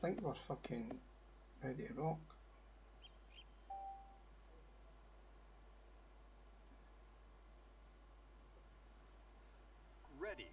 think we're fucking ready to rock. Ready.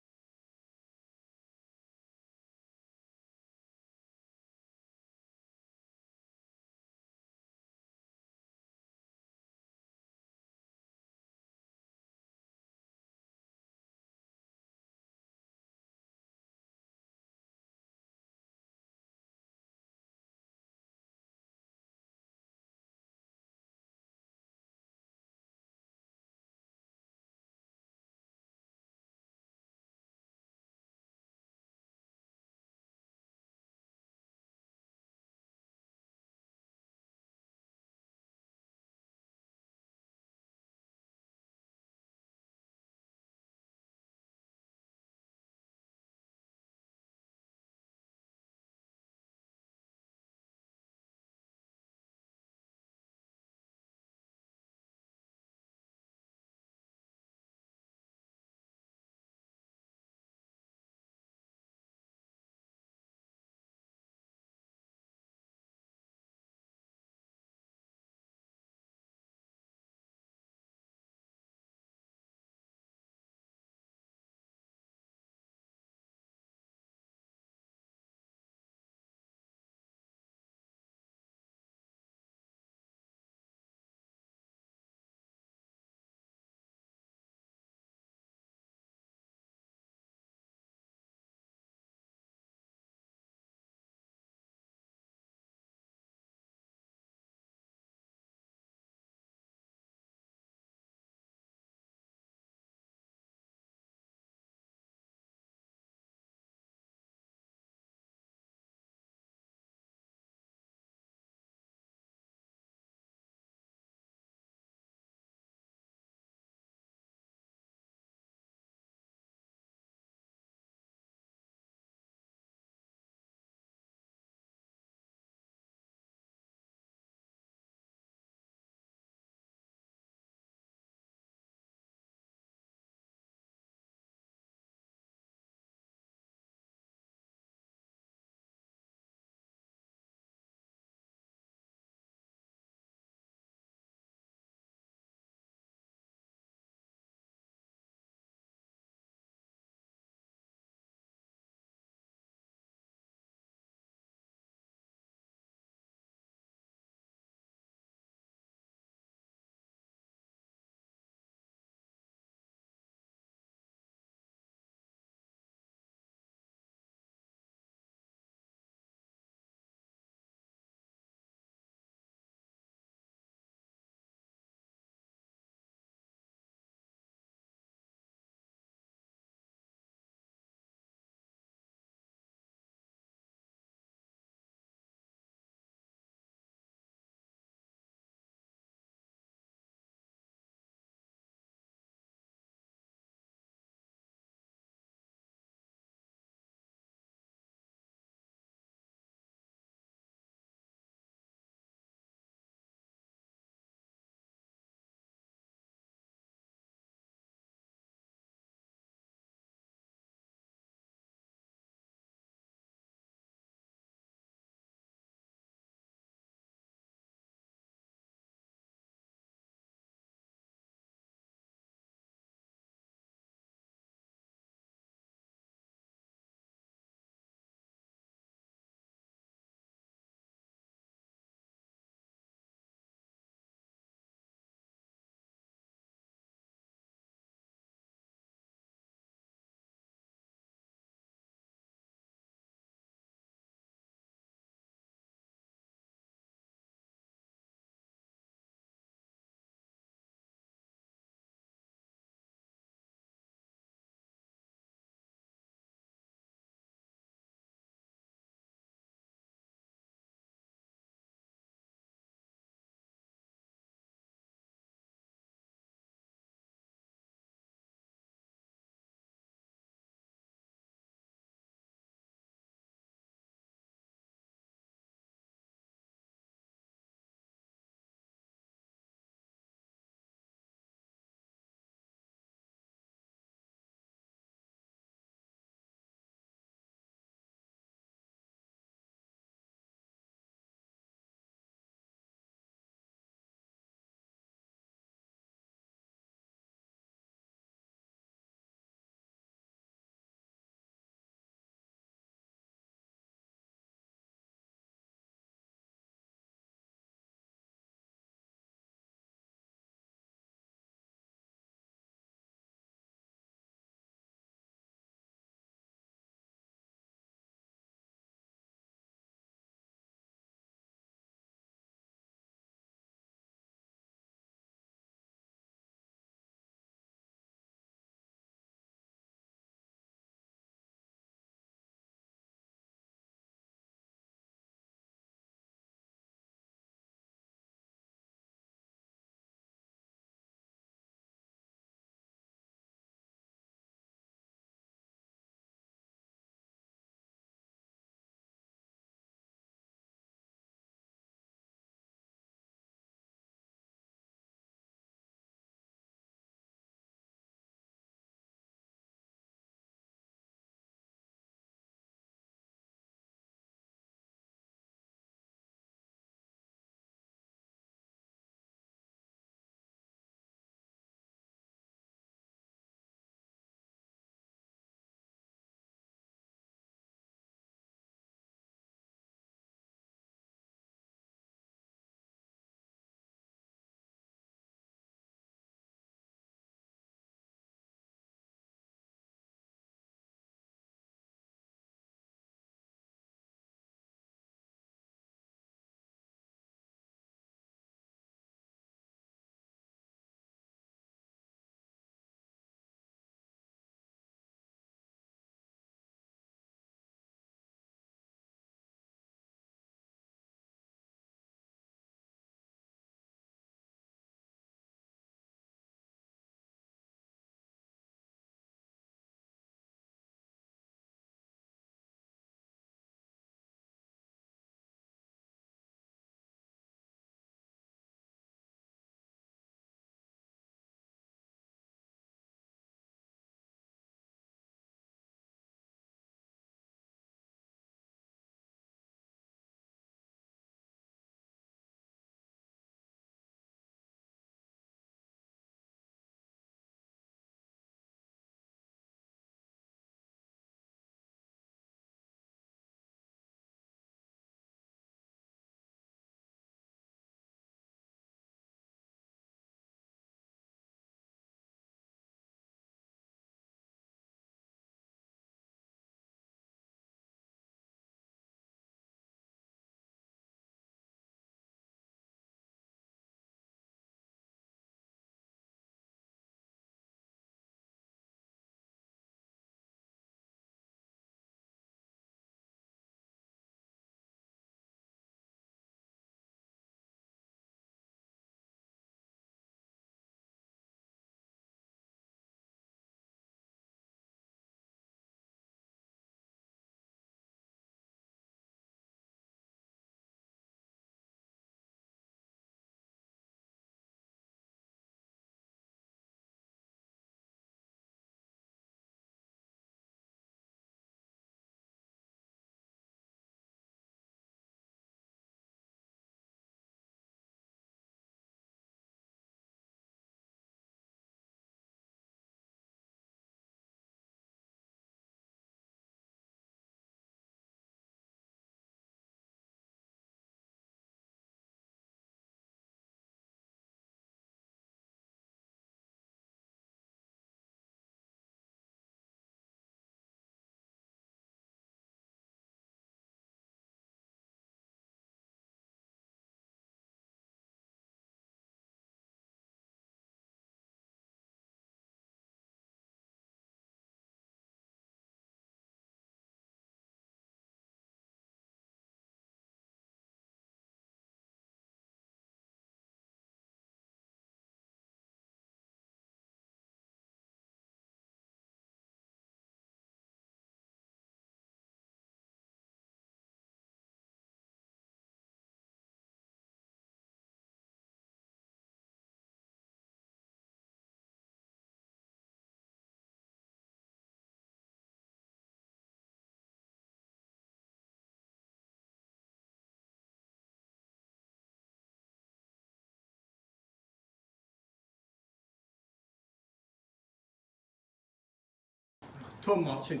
처음 마친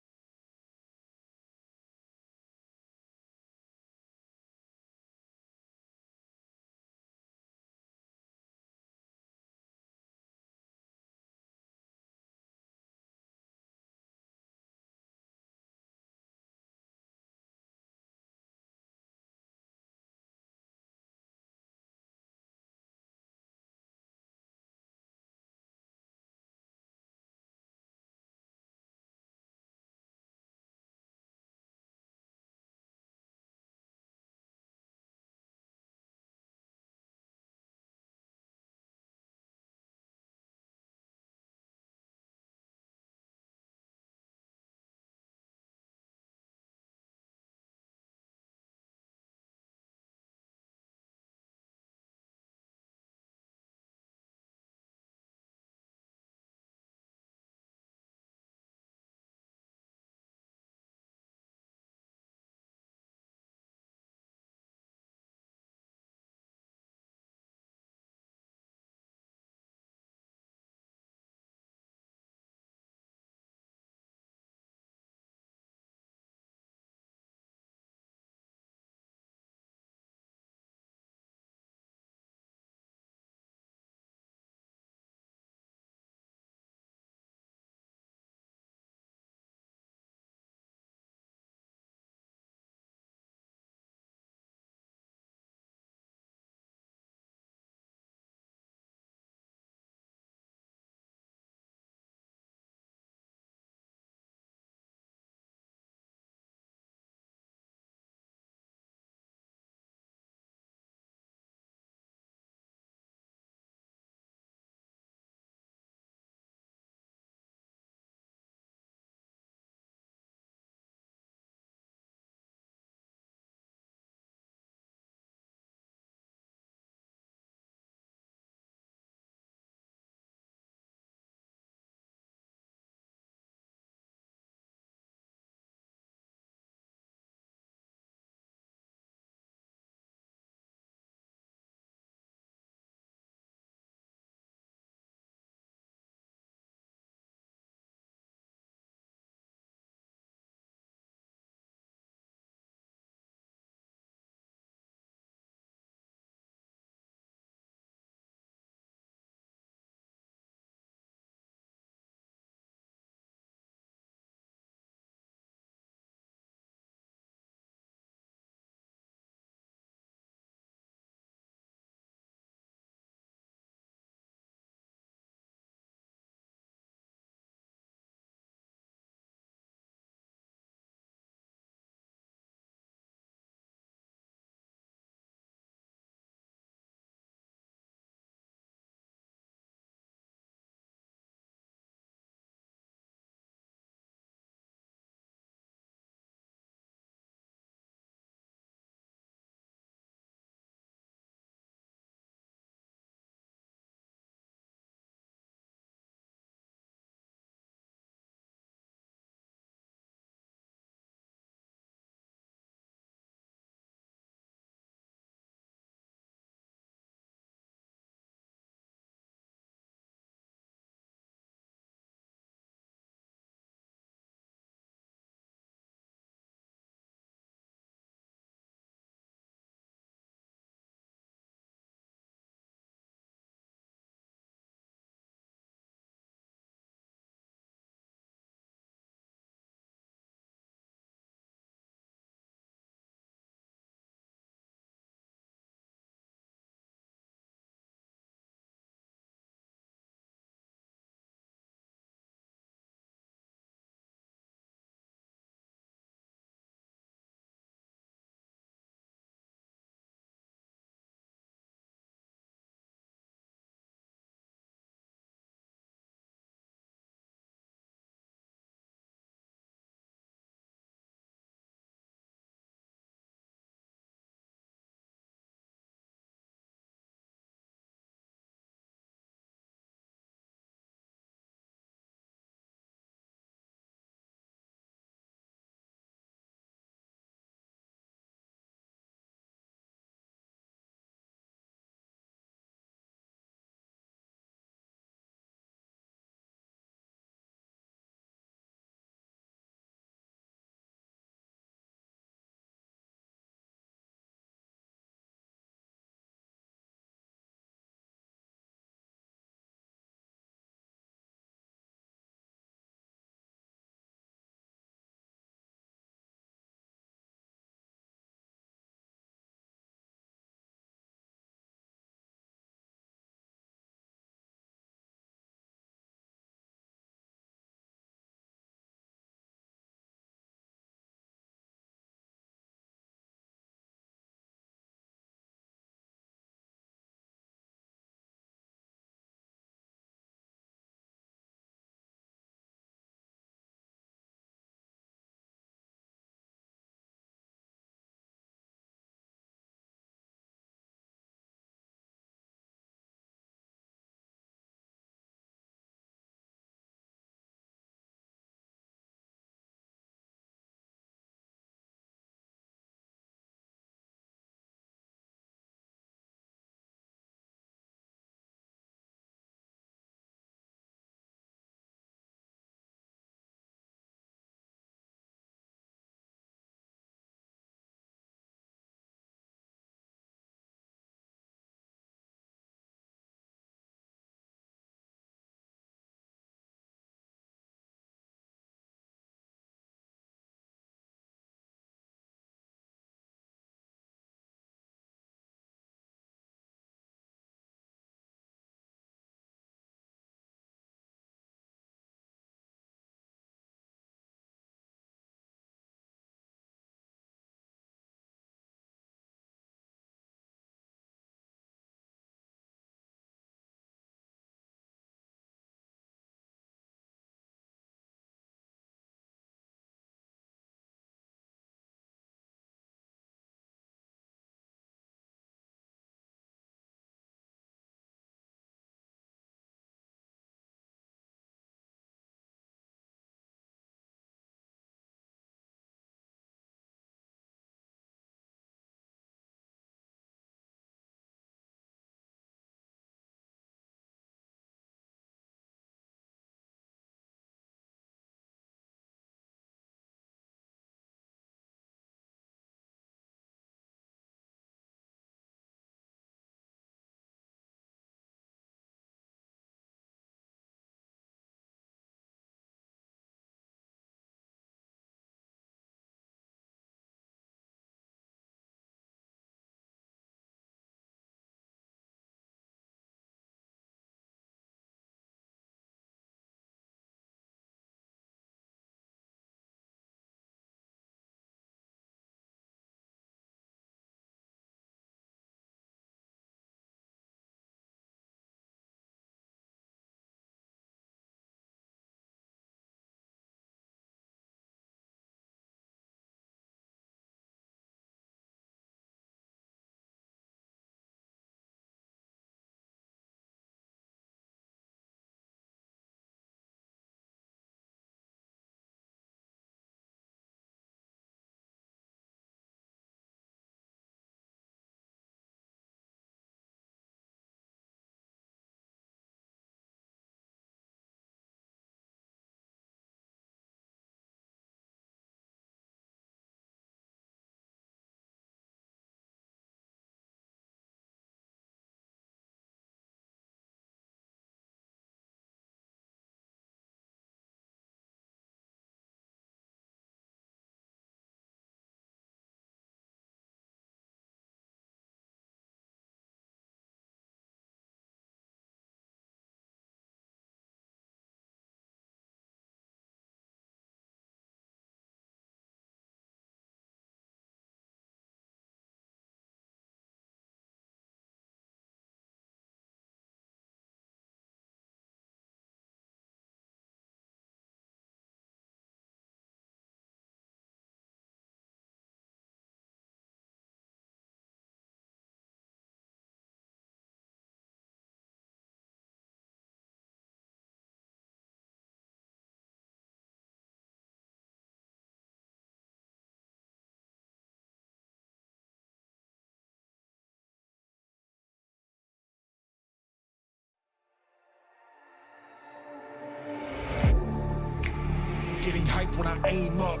when I aim up,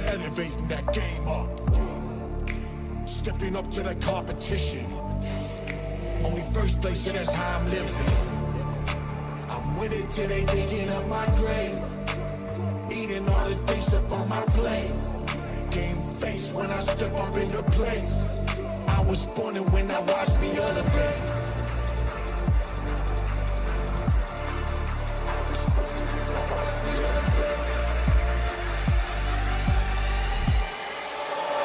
elevating that game up, stepping up to the competition. Only first place, and that's how I'm living. I'm winning till they digging up my grave, eating all the things up on my plate. Game face when I step up into place. I was born and when I watched me elevate.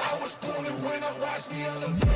I was born and when I watched me elevate.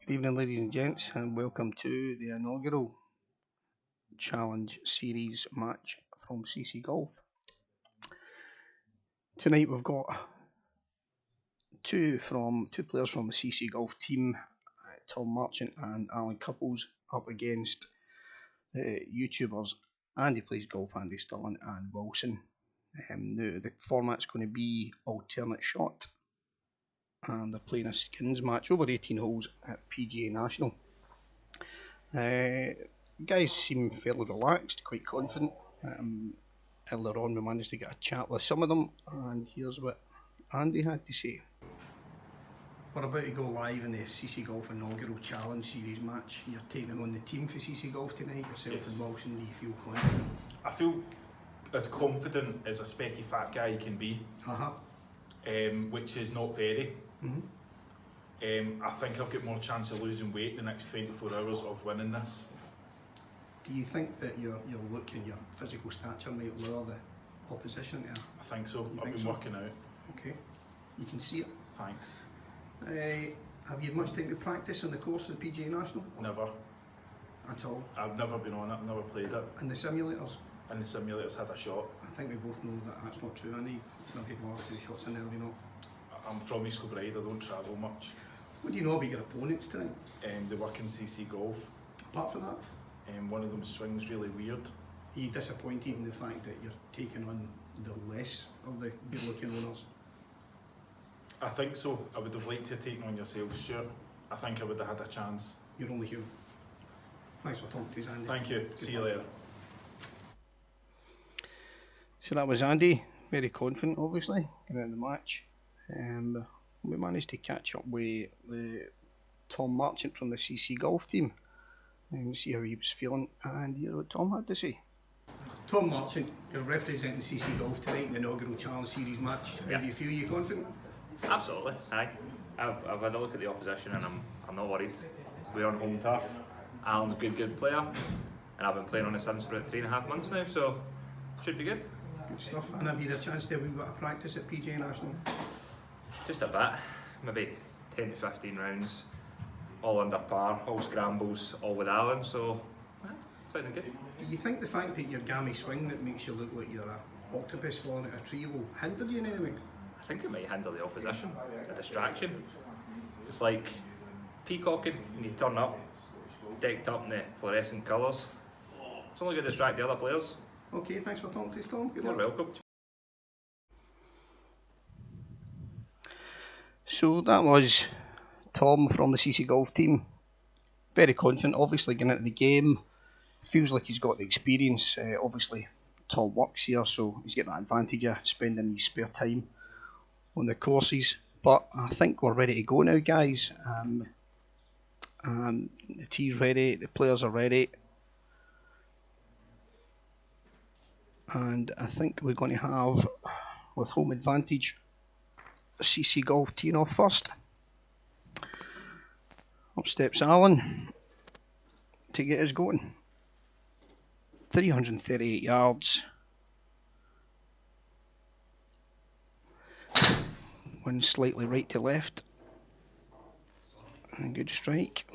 Good evening, ladies and gents, and welcome to the inaugural Challenge Series match from CC Golf. Tonight we've got two players from the CC Golf team, Tom Marchant and Alan Couples, up against the YouTubers Andy Plays Golf, Andy Stirling and Wilson. The format's going to be alternate shot, and they're playing a skins match over 18 holes at PGA National. Guys seem fairly relaxed, quite confident. Earlier on we managed to get a chat with some of them, and here's what Andy had to say. We're about to go live in the CC Golf inaugural Challenge Series match. You're taking on the team for CC Golf tonight, yourself Yes. and Wilson. Do you feel confident? I feel as confident as a specky fat guy can be, which is not very. I think I've got more chance of losing weight the next 24 hours of winning this. Do you think that your look and your physical stature might lure the opposition there? I think so. You I've think been so? working out. Okay, you can see it. Thanks. Have you had much time to practice on the course of the PGA National? Never. At all? I've never been on it, never played it. And the simulators? And the simulators had a shot. I think we both know that that's not true, Andy. You've not had one or two shots in there, you know. I'm from East Kilbride, I don't travel much. What do you know about your opponents tonight? They work in CC Golf. Apart from that, One of them swings really weird. are you disappointed in the fact that you're taking on the less of the good-looking owners? I think so. I would have liked to have taken on yourself, Stuart. I think I would have had a chance. You're only human. Thanks for talking to us, Andy. Thank you. Good See you luck. later. So that was Andy, very confident obviously, going into the match. We managed to catch up with the Tom Marchant from the CC Golf team and see how he was feeling, and hear what Tom had to say. Tom Marchant, you're representing CC Golf tonight in the inaugural Challenge Series match. How do you feel? Are you confident? Absolutely, aye. I've had a look at the opposition and I'm not worried. We're on home turf. Alan's a good player, and I've been playing on the Sims for about 3.5 months now, so should be good. Good stuff. And have you had a chance to have a wee bit of practice at PGA National? Just a bit, maybe 10 to 15 rounds, all under par, all scrambles, all with Alan, so sounding good. Do you think the fact that your gammy swing that makes you look like you're a octopus falling out of a tree will hinder you in any way? I think it might hinder the opposition, a distraction. It's like peacocking when you turn up, decked up in the fluorescent colours. It's only going to distract the other players. Okay, thanks for talking to us, Tom. Good You're luck. welcome. So that was Tom from the CC Golf team. Very confident, obviously, getting into the game. Feels like he's got the experience. Obviously, Tom works here, so he's got that advantage of spending his spare time on the courses. But I think we're ready to go now, guys. The tee's ready, the players are ready. And I think we're going to have, with home advantage, CC Golf teeing off first. Up steps Alan to get us going. 338 yards. One slightly right to left. And good strike.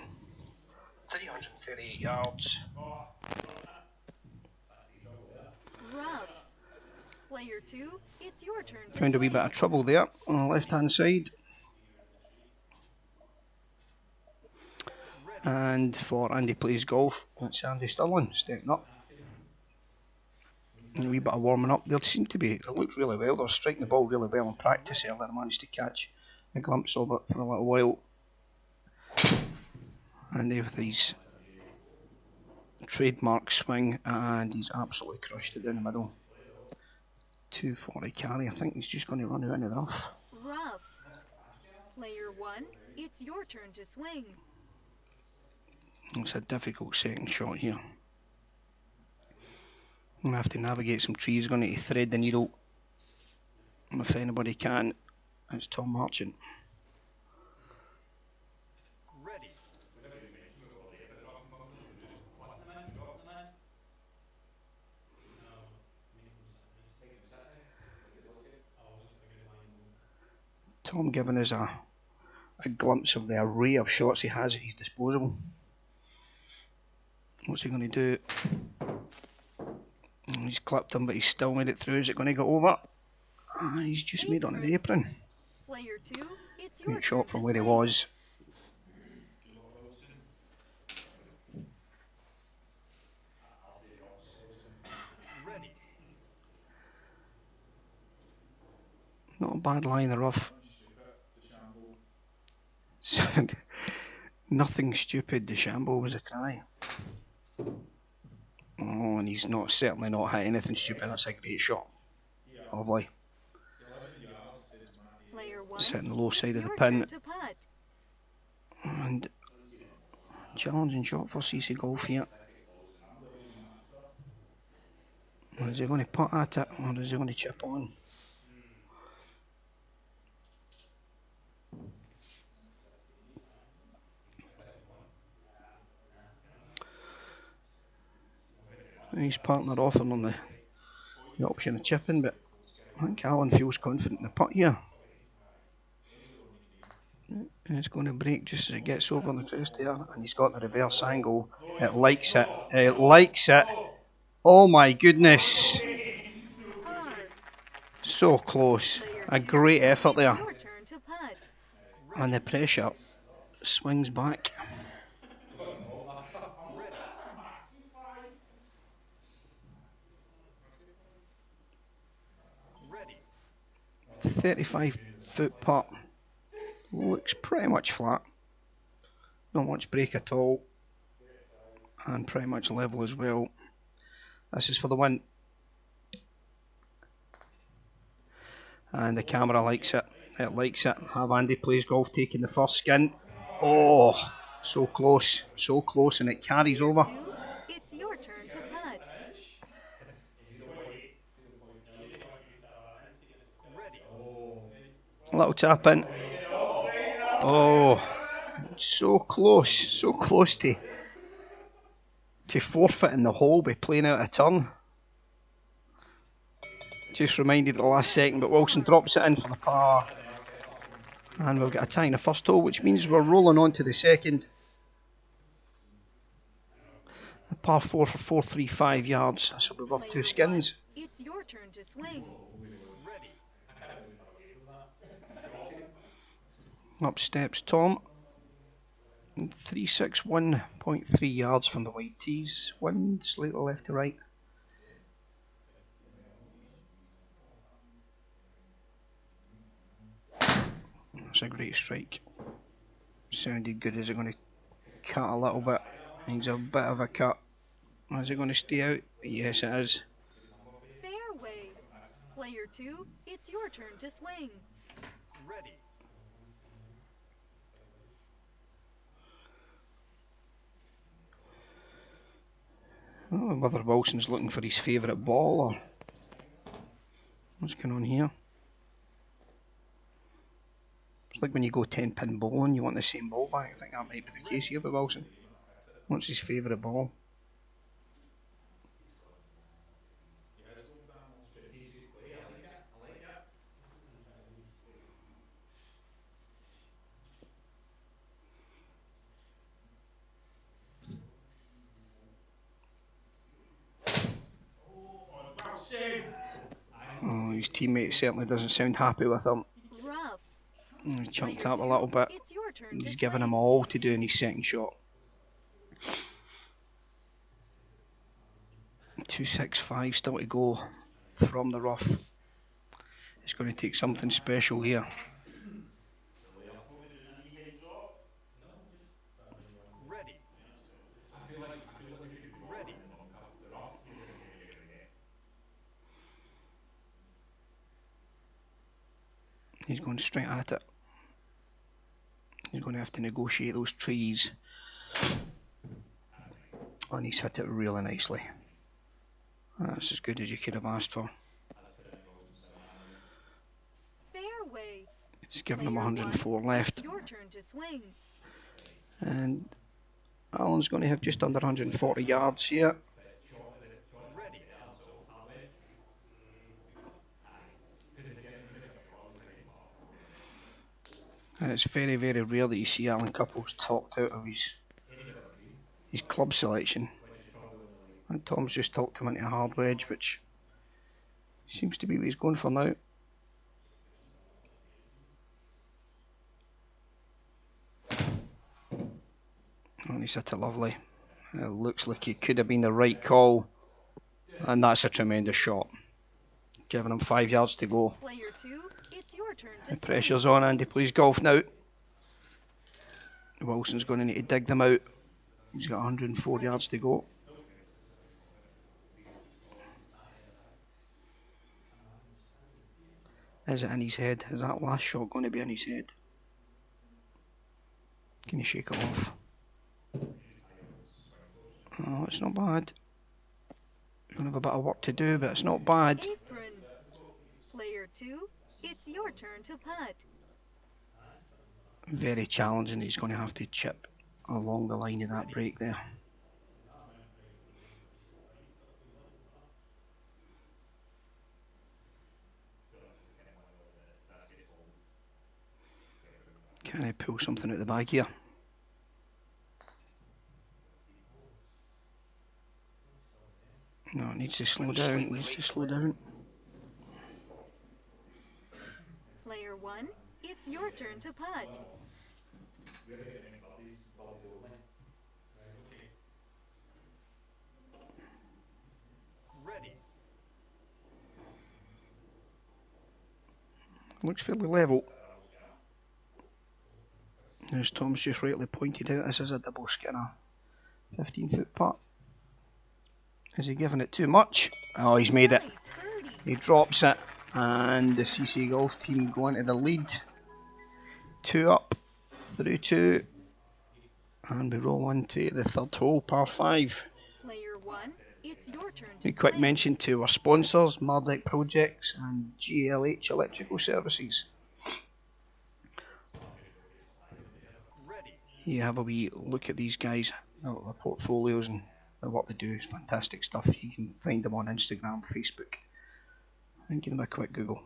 338 yards. Rough. Player 2, it's your turn to Found a wee swing. bit of trouble there on the left hand side. And for Andy Plays Golf, it's Andy Stirling stepping up. And a wee bit of warming up. They seem to be, it looked really well. They were striking the ball really well in practice earlier. I managed to catch a glimpse of it for a little while. Andy with his trademark swing, and he's absolutely crushed it down the middle. 240 carry. I think he's just going to run out into the rough. Rough. Player 1, it's your turn to swing. It's a difficult second shot here. I'm going to have to navigate some trees. Going to thread the needle. If anybody can, it's Tom Marchant. Ready. Tom giving us a glimpse of the array of shots he has at his disposal. What's he going to do? He's clipped him, but he's still made it through. Is it going to go over? He's just made onto the apron. Player 2, it's your Great turn shot from to where he swing. was. Ready. Not a bad lie in the rough. Nothing stupid, DeChambeau was a cry. Oh, and he's certainly not hit anything stupid. That's a great shot. Lovely. Player 1, Sitting low it's side of the your pin. turn to putt. And challenging shot for CC Golf here. Is he going to putt at it, or is he going to chip on? He's partnered off him on the option of chipping, but I think Alan feels confident in the putt here. And it's going to break just as it gets over the crest there, and he's got the reverse angle. It likes it. It likes it. Oh my goodness. Par. So close. Player A 2, great effort it's there. your turn to putt. And the pressure swings back. Ready. 35-foot putt. Looks pretty much flat. Not much break at all. And pretty much level as well. This is for the win. And the camera likes it. It likes it. Have Andy Plays Golf taking the first skin. Oh, so close. So close, and it carries over. 2, it's your turn to putt. Ready. A little tap in. Oh, so close to forfeiting the hole by playing out a turn. Just reminded at the last second, but Wilson drops it in for the par. And we'll get a tie in the first hole, which means we're rolling on to the second. A par 4 for 435 yards. This will be worth 2 skins. It's your turn to swing. Ready. Up steps Tom. 361.3 yards from the white tees. Wind slightly left to right. That's a great strike. Sounded good. Is it going to cut a little bit? Needs a bit of a cut. Is it going to stay out? Yes, it is. Fairway. Player 2, it's your turn to swing. Ready. Oh, whether Wilson's looking for his favourite ball or what's going on here. It's like when you go 10-pin bowling, you want the same ball back. I think that might be the case here with Wilson. What's his favourite ball? his teammate certainly doesn't sound happy with him. Rough. He's chunked Player up a two, little bit. it's your turn He's to giving him swing. all to do in his second shot. 265 still to go from the rough. It's going to take something special here. He's going straight at it. He's going to have to negotiate those trees. And he's hit it really nicely. That's as good as you could have asked for. Fairway. He's given him Player 104 one, left. It's your turn to swing. And Alan's going to have just under 140 yards here. And it's very, very rare that you see Alan Couples talked out of his club selection. And Tom's just talked him into a hard wedge, which seems to be what he's going for now. And he's hit it lovely. It looks like it could have been the right call. And that's a tremendous shot. Giving him 5 yards to go. Player two, it's your turn to The swing. pressure's on Andy, plays golf now. Wilson's going to need to dig them out. He's got 104 yards to go. Is it in his head? Is that last shot going to be in his head? Can you shake it off? Oh, it's not bad. He's going to have a bit of work to do, but it's not bad. Apron. Player two, it's your turn to putt. Very challenging. He's going to have to chip along the line of that break there. Can I pull something out the bag here? No, it needs to slow down. It needs to slow down. Player one, it's your turn to putt. Looks fairly level. As Tom's just rightly pointed out, this is a double skinner. 15-foot putt. Is he giving it too much? Oh, he's made it. Nice birdie. He drops it, and the CC Golf team go into the lead. 2 up, through 2, and we roll on to the third hole, par 5. Player one, it's your turn to A quick swing. mention to our sponsors, Mardek Projects and GLH Electrical Services. You have a wee look at these guys, their portfolios and what they do is fantastic stuff. You can find them on Instagram, Facebook, and give them a quick Google.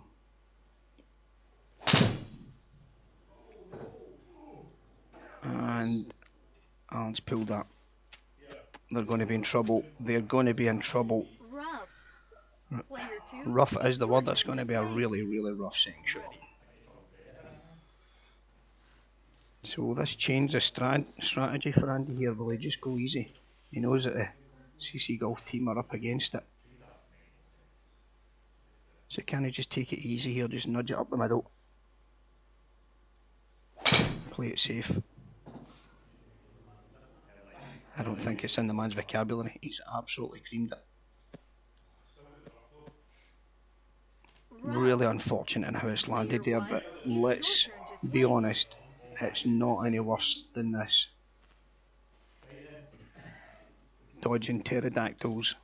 And Alan's pulled that. They're going to be in trouble. They're going to be in trouble. Rough. Player two, Rough is it's the your word. That's turn going to be a swing. really, really rough second shot. So this changed the strategy for Andy here. Will he just go easy? He knows that the CC Golf team are up against it. So can he just take it easy here, just nudge it up the middle? Play it safe. I don't think it's in the man's vocabulary. He's absolutely creamed it. Really unfortunate in how it's landed there, but let's be honest, it's not any worse than this. Dodging pterodactyls.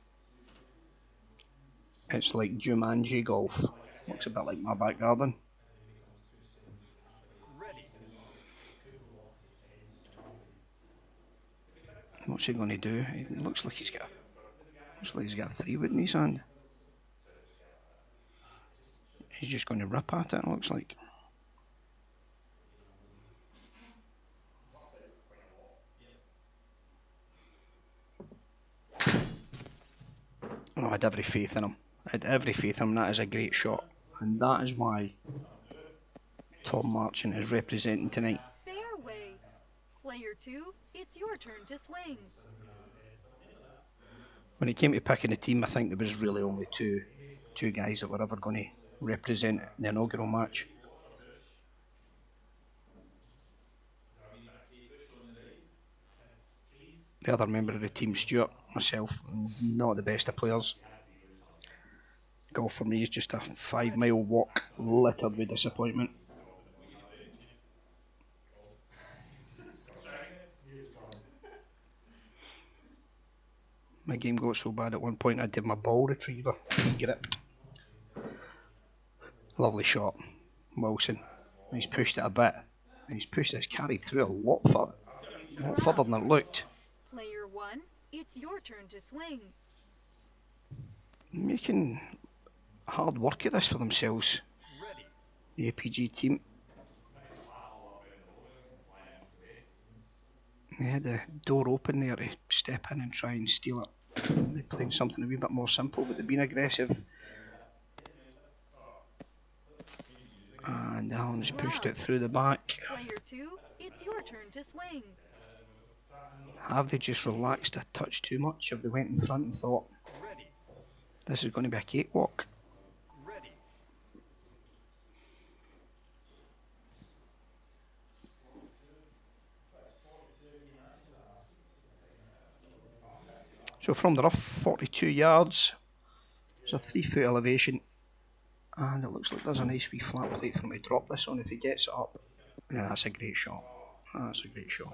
It's like Jumanji golf. Looks a bit like my back garden. What's he going to do? It looks like he's got a 3-wood in his hand. He's just going to rip at it, it looks like. Oh, I had every faith in him. I had every faith in him. That is a great shot. and that is why Tom Marchant is representing tonight. Fairway. Player 2, it's your turn to swing. When it came to picking a team, I think there was really only two guys that were ever going to represent the inaugural match. The other member of the team, Stuart, myself, not the best of players. Golf for me is just a 5-mile walk littered with disappointment. My game got so bad at one point I did my ball retriever gripped. Lovely shot, Wilson. He's pushed it a bit. He's pushed this carry through a lot further than it looked. Player 1, it's your turn to swing. Making hard work at this for themselves, the APG team. They had the door open there to step in and try and steal it. They're playing something a wee bit more simple, but they've been aggressive. And Alan's pushed it through the back. Player 2, it's your turn to swing. Have they just relaxed a touch too much? Have they went in front and thought, this is going to be a cakewalk? So from the rough, 42 yards, there's a 3-foot elevation, and it looks like there's a nice wee flat plate for him to drop this on if he gets it up. Yeah, that's a great shot. That's a great shot.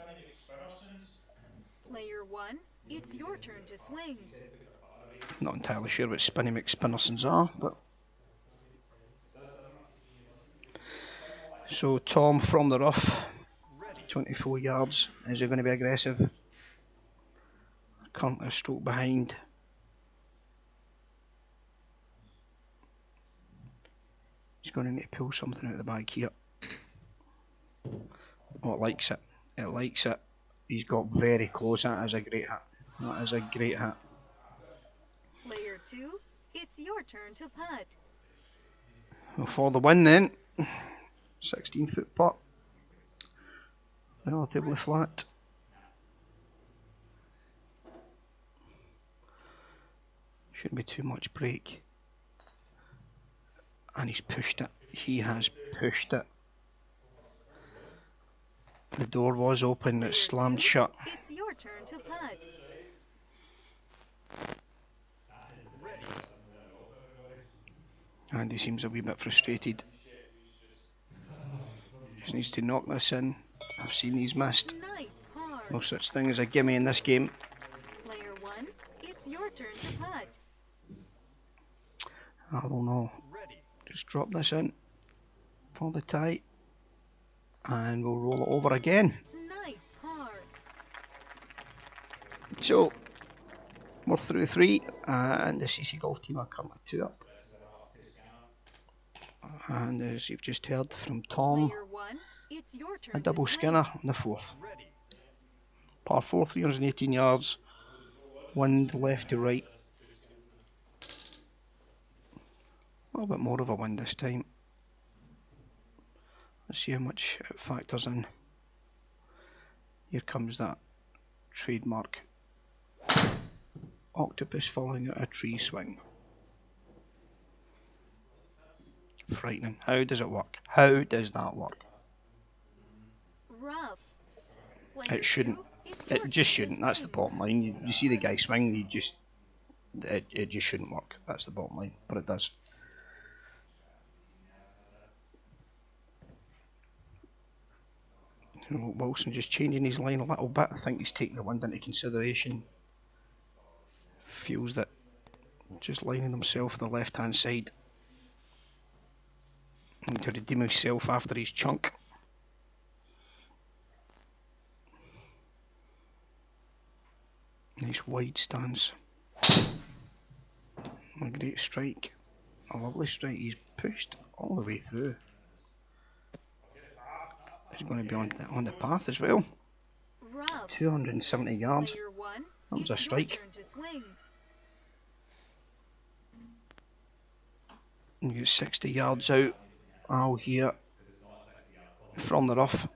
Player 1, it's your turn to swing. Not entirely sure what Spinny McSpinnersons are, but... So Tom from the rough, 24 yards. Is he going to be aggressive? Currently a stroke behind. He's going to need to pull something out of the bag here. Oh, it likes it. It likes it. He's got very close. That is a great hit. That is a great hit. Player 2, it's your turn to putt. Well, for the win then. 16-foot putt. Relatively flat. Shouldn't be too much break. And he's pushed it. He has pushed it. The door was open, it's slammed shut. It's your turn to putt. And he seems a wee bit frustrated. Just needs to knock this in. I've seen he's missed. Nice par. No such thing as a gimme in this game. Player 1, it's your turn to putt. I don't know. Just drop this in for the tie. And we'll roll it over again. Nice par. So, we're through 3, and the CC Golf team are currently 2 up. And as you've just heard from Tom, Player 1, it's your turn a double to swing. skinner on the 4th. Par 4, 318 yards, wind left to right. A little bit more of a wind this time. Let's see how much it factors in. Here comes that trademark octopus falling out a tree swing. Frightening. How does it work? How does that work? Rough. Player It shouldn't. 2, it's your It just turn to shouldn't. That's the swing. bottom line. You see the guy swing, it just shouldn't work. That's the bottom line. But it does. Wilson just changing his line a little bit. I think he's taking the wind into consideration. Feels that just lining himself the left hand side. Need to redeem himself after his chunk. Nice wide stance. A great strike. A lovely strike. He's pushed all the way through. He's going to be on the path as well. Rough. 270 yards. Player 1, That was it's a your strike. turn to swing. You get 60 yards out. Al here from the rough.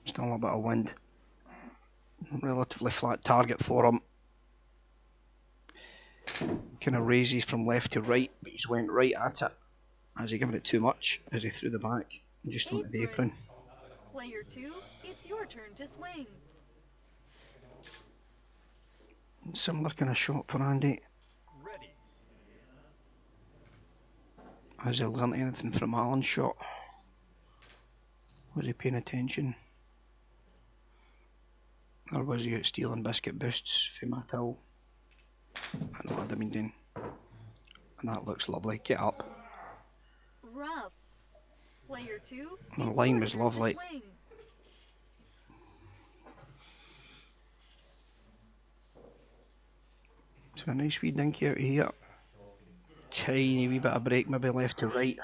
Still a bit of wind. Relatively flat target for him. Kind of raises from left to right, but he's went right at it. Has he given it too much? As he threw the back and just onto the apron. Player 2, it's your turn to swing. Similar kind of shot for Andy. Has he learnt anything from Alan's shot? Was he paying attention? Or was he out stealing biscuit boosts from Mattel? I know what I mean doing. And that looks lovely. Get up. Rough. Player 2, The it's line your was turn to lovely. swing. So a nice wee dinky out of here. Tiny wee bit of break, maybe left to right.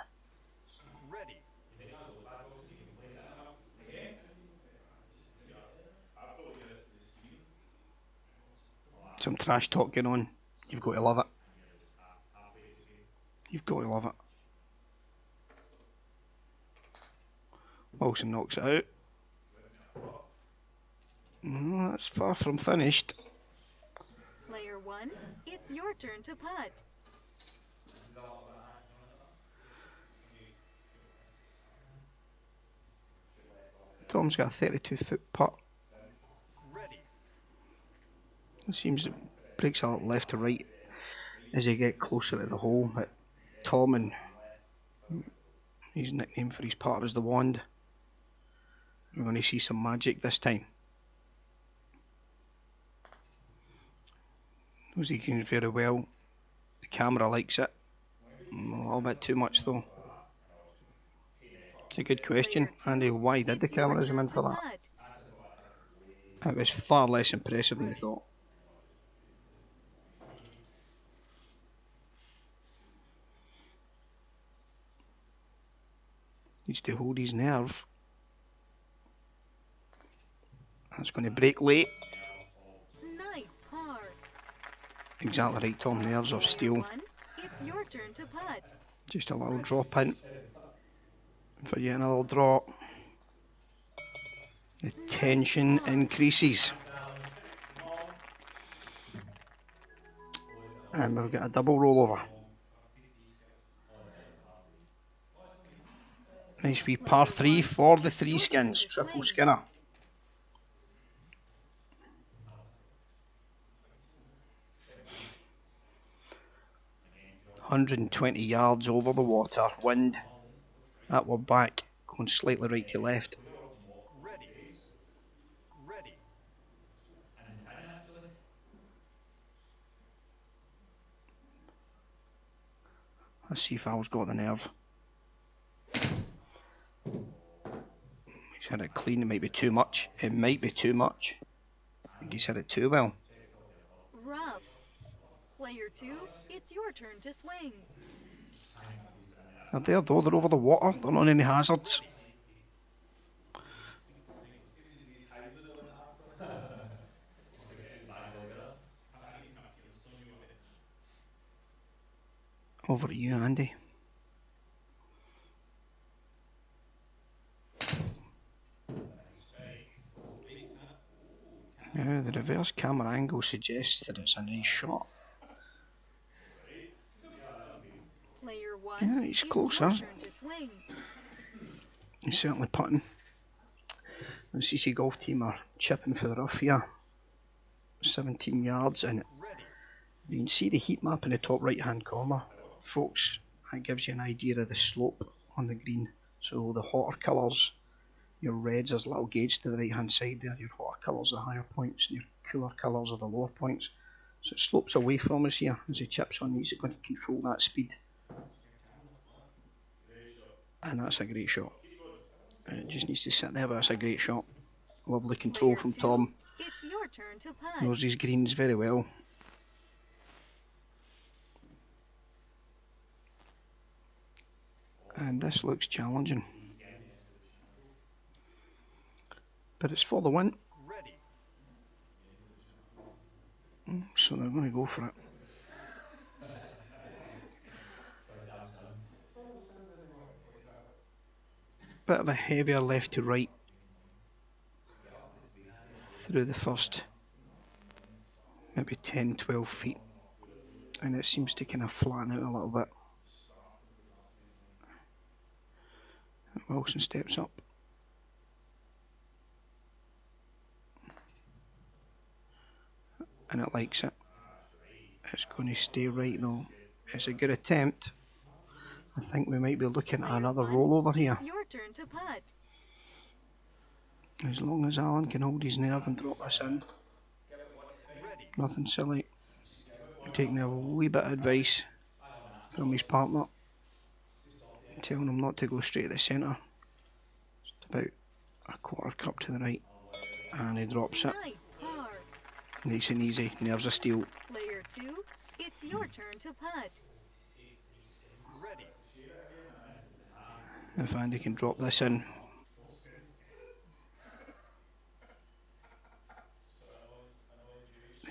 Some trash talk going on. You've got to love it. You've got to love it. Wilson knocks it out. No, that's far from finished. Player 1, it's your turn to putt. Tom's got a 32-foot putt. It seems it breaks a lot left to right as they get closer to the hole, but Tom, and his nickname for his putter is the Wand. We're going to see some magic this time. Knows he can very well. The camera likes it. A little bit too much though. It's a good question, Andy. Why did the camera zoom in for that? It was far less impressive than we thought. Needs to hold his nerve. That's going to break late. Nice par. Exactly right, Tom. Nerves of steel. Player 1, it's your turn to putt. Just a little drop in. For yet another draw. The tension increases. And we've got a double rollover. Nice wee par 3 for the 3 skins. Triple skinner. ...120 yards over the water. Wind. That we're back. Going slightly right to left. Let's see if Al's got the nerve. He's had it clean. It might be too much. It might be too much. I think he's had it too well. Rough. Player 2, it's your turn to swing. They're there though. They're over the water. They're not any hazards. Over to you, Andy. Now the reverse camera angle suggests that it's a nice shot. Player 1, Yeah, he's it's closer. your turn to swing. He's certainly putting. The CC Golf team are chipping for the rough here. 17 yards in it. You can see the heat map in the top right hand corner. Folks, that gives you an idea of the slope on the green. So the hotter colours, your reds, there's a little gauge to the right hand side there. Your hotter colours are the higher points and your cooler colours are the lower points. So it slopes away from us here as he chips on. He's going to control that speed. And that's a great shot. It just needs to sit there, but that's a great shot. Lovely control from Tom. It's your turn to putt. Knows his greens very well. And this looks challenging. But it's for the win. So they're going to go for it. bit of a heavier left to right through the first maybe 10-12 feet, and it seems to kind of flatten out a little bit. And Wilson steps up. And it likes it. It's going to stay right though. It's a good attempt. I think we might be looking at another rollover here. It's your turn to putt. As long as Alan can hold his nerve and drop this in. Nothing silly. Taking a wee bit of advice from his partner. Telling him not to go straight at the centre. Just about a quarter cup to the right. And he drops it. Nice par. Nice and easy. Nerves of steel. Player 2, it's your turn to putt. If Andy can drop this in.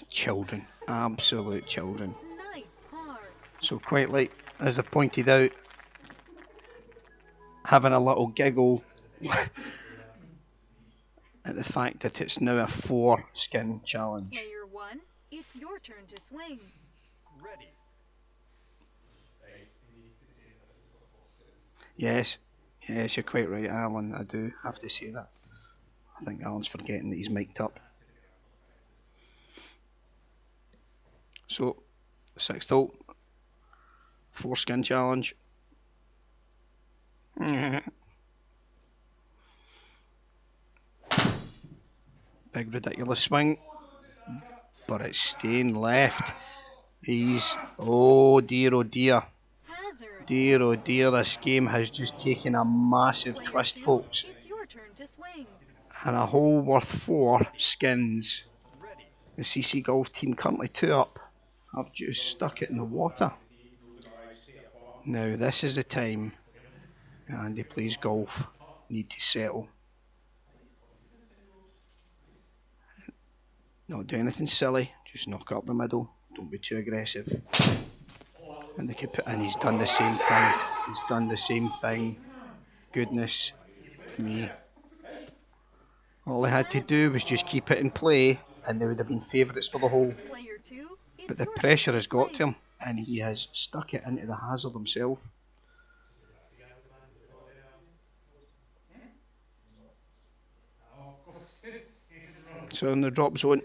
Children. Absolute children. Nice par. So quite like, as I pointed out, having a little giggle at the fact that it's now a 4 skin challenge. Player 1, it's your turn to swing. Yes, you're quite right, Alan. I do have to say that. I think Alan's forgetting that he's mic'd up. So, 6th hole, 4 skin challenge. Big ridiculous swing, but it's staying left. He's, oh dear, Hazard. dear, oh dear, this game has just taken a massive Player twist, 2, folks. it's your turn to swing. And a hole worth 4 skins. The CC Golf team currently 2 up. I've just stuck it in the water. Now this is the time Andy plays golf. Need to settle. Not do anything silly, just knock up the middle. Don't be too aggressive. And they could put in, he's done the same thing. He's done the same thing. Goodness me. All he had to do was just keep it in play and they would have been favourites for the hole. Player 2, it's But the your pressure turn has got to swing. him and he has stuck it into the hazard himself. So in the drop zone,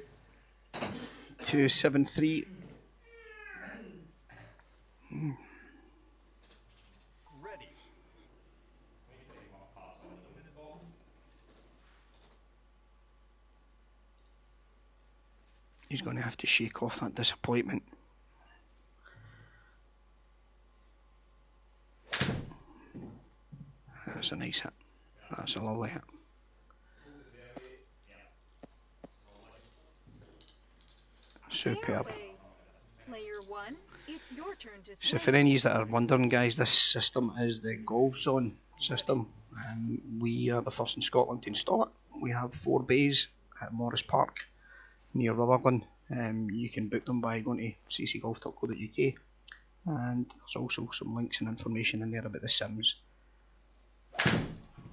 273. He's going to have to shake off that disappointment. That's a nice hit. That's a lovely hit. Superb. Fairway. Player 1, it's your turn to swing. So for any of you that are wondering, guys, this system is the Golfzon system. We are the first in Scotland to install it. We have 4 bays at Morris Park near Rutherglen. You can book them by going to ccgolf.co.uk, and there's also some links and information in there about the Sims. You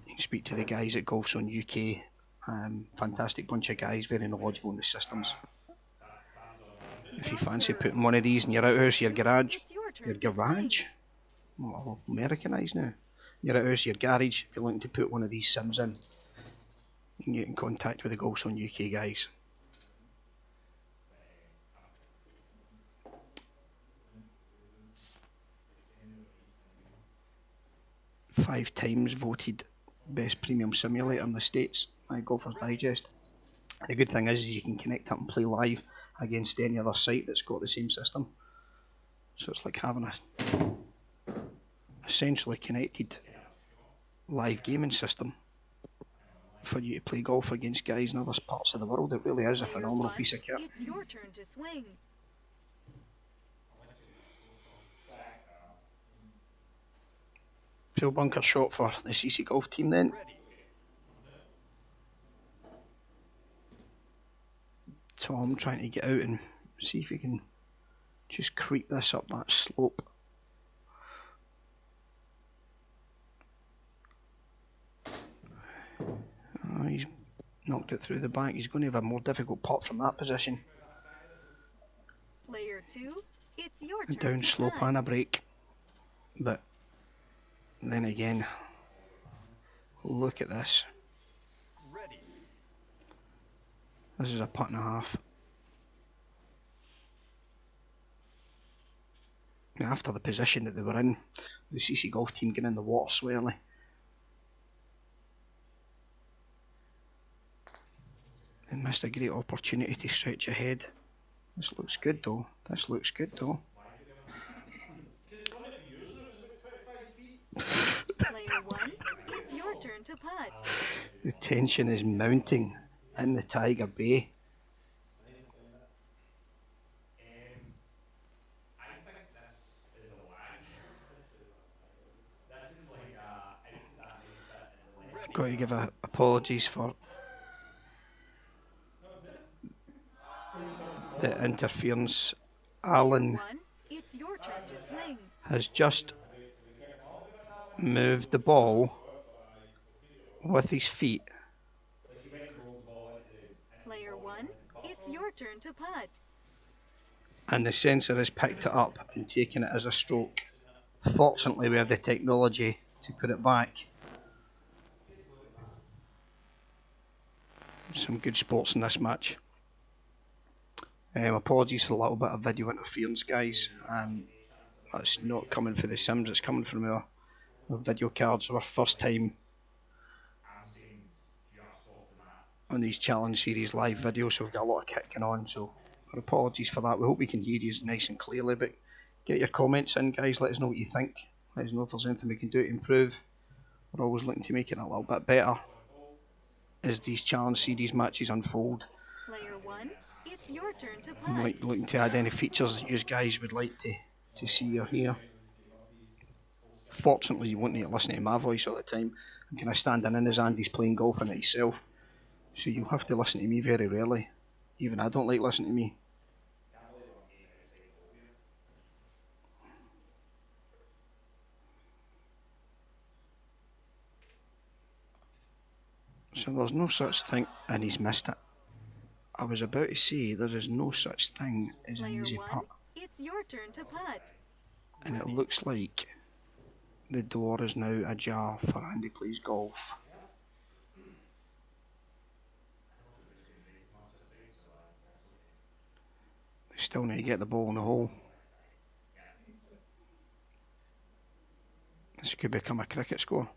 can speak to the guys at Golfzon UK. Fantastic bunch of guys, very knowledgeable in the systems. If you fancy putting one of these in your outhouse, your garage, It's your turn your to swing. garage, well, Americanised now. Your outhouse, your garage, if you're looking to put one of these Sims in, you can get in contact with the Golfzon UK guys. Five times voted best premium simulator in the States by Golfers Digest. The good thing is you can connect up and play live against any other site that's got the same system. So it's like having a essentially connected live gaming system for you to play golf against guys in other parts of the world. It really is a Player phenomenal 1, piece of kit. it's your turn to swing. Full bunker shot for the CC Golf team then. Tom trying to get out and see if he can just creep this up that slope. Knocked it through the back. He's going to have a more difficult putt from that position. Player 2, it's your A turn down to slope putt. and a break. But then again, look at this. This is a putt and a half. After the position that they were in, the CC Golf team getting in the water squarely. They missed a great opportunity to stretch ahead. This looks good though. This looks good though. Player 1, it's your turn to putt. The tension is mounting in the Tiger Bay. Got to give apologies for the interference. Alan Player 1, it's your turn to swing. has just moved the ball with his feet, Player 1, it's your turn to putt. and the sensor has picked it up and taken it as a stroke. Fortunately, we have the technology to put it back. Some good sports in this match. Apologies for a little bit of video interference, guys. That's not coming from the Sims, it's coming from our video cards. Our first time on these Challenge Series live videos, so we've got a lot of kicking on, so our apologies for that. We hope we can hear you nice and clearly, but get your comments in, guys. Let us know what you think. Let us know if there's anything we can do to improve. We're always looking to make it a little bit better as these Challenge Series matches unfold. Player 1, it's your turn to I'm putt. looking to add any features that you guys would like to see or hear. Fortunately, you won't need to listen to my voice all the time. I'm kind of standing in as Andy's playing golf in it himself, so you'll have to listen to me very rarely. Even I don't like listening to me. So there's no such thing, and he's missed it. I was about to say there is no such thing as an Player easy 1, putt, it's your turn to putt. and it looks like the door is now ajar for Andy Plays Golf. They still need to get the ball in the hole. This could become a cricket score.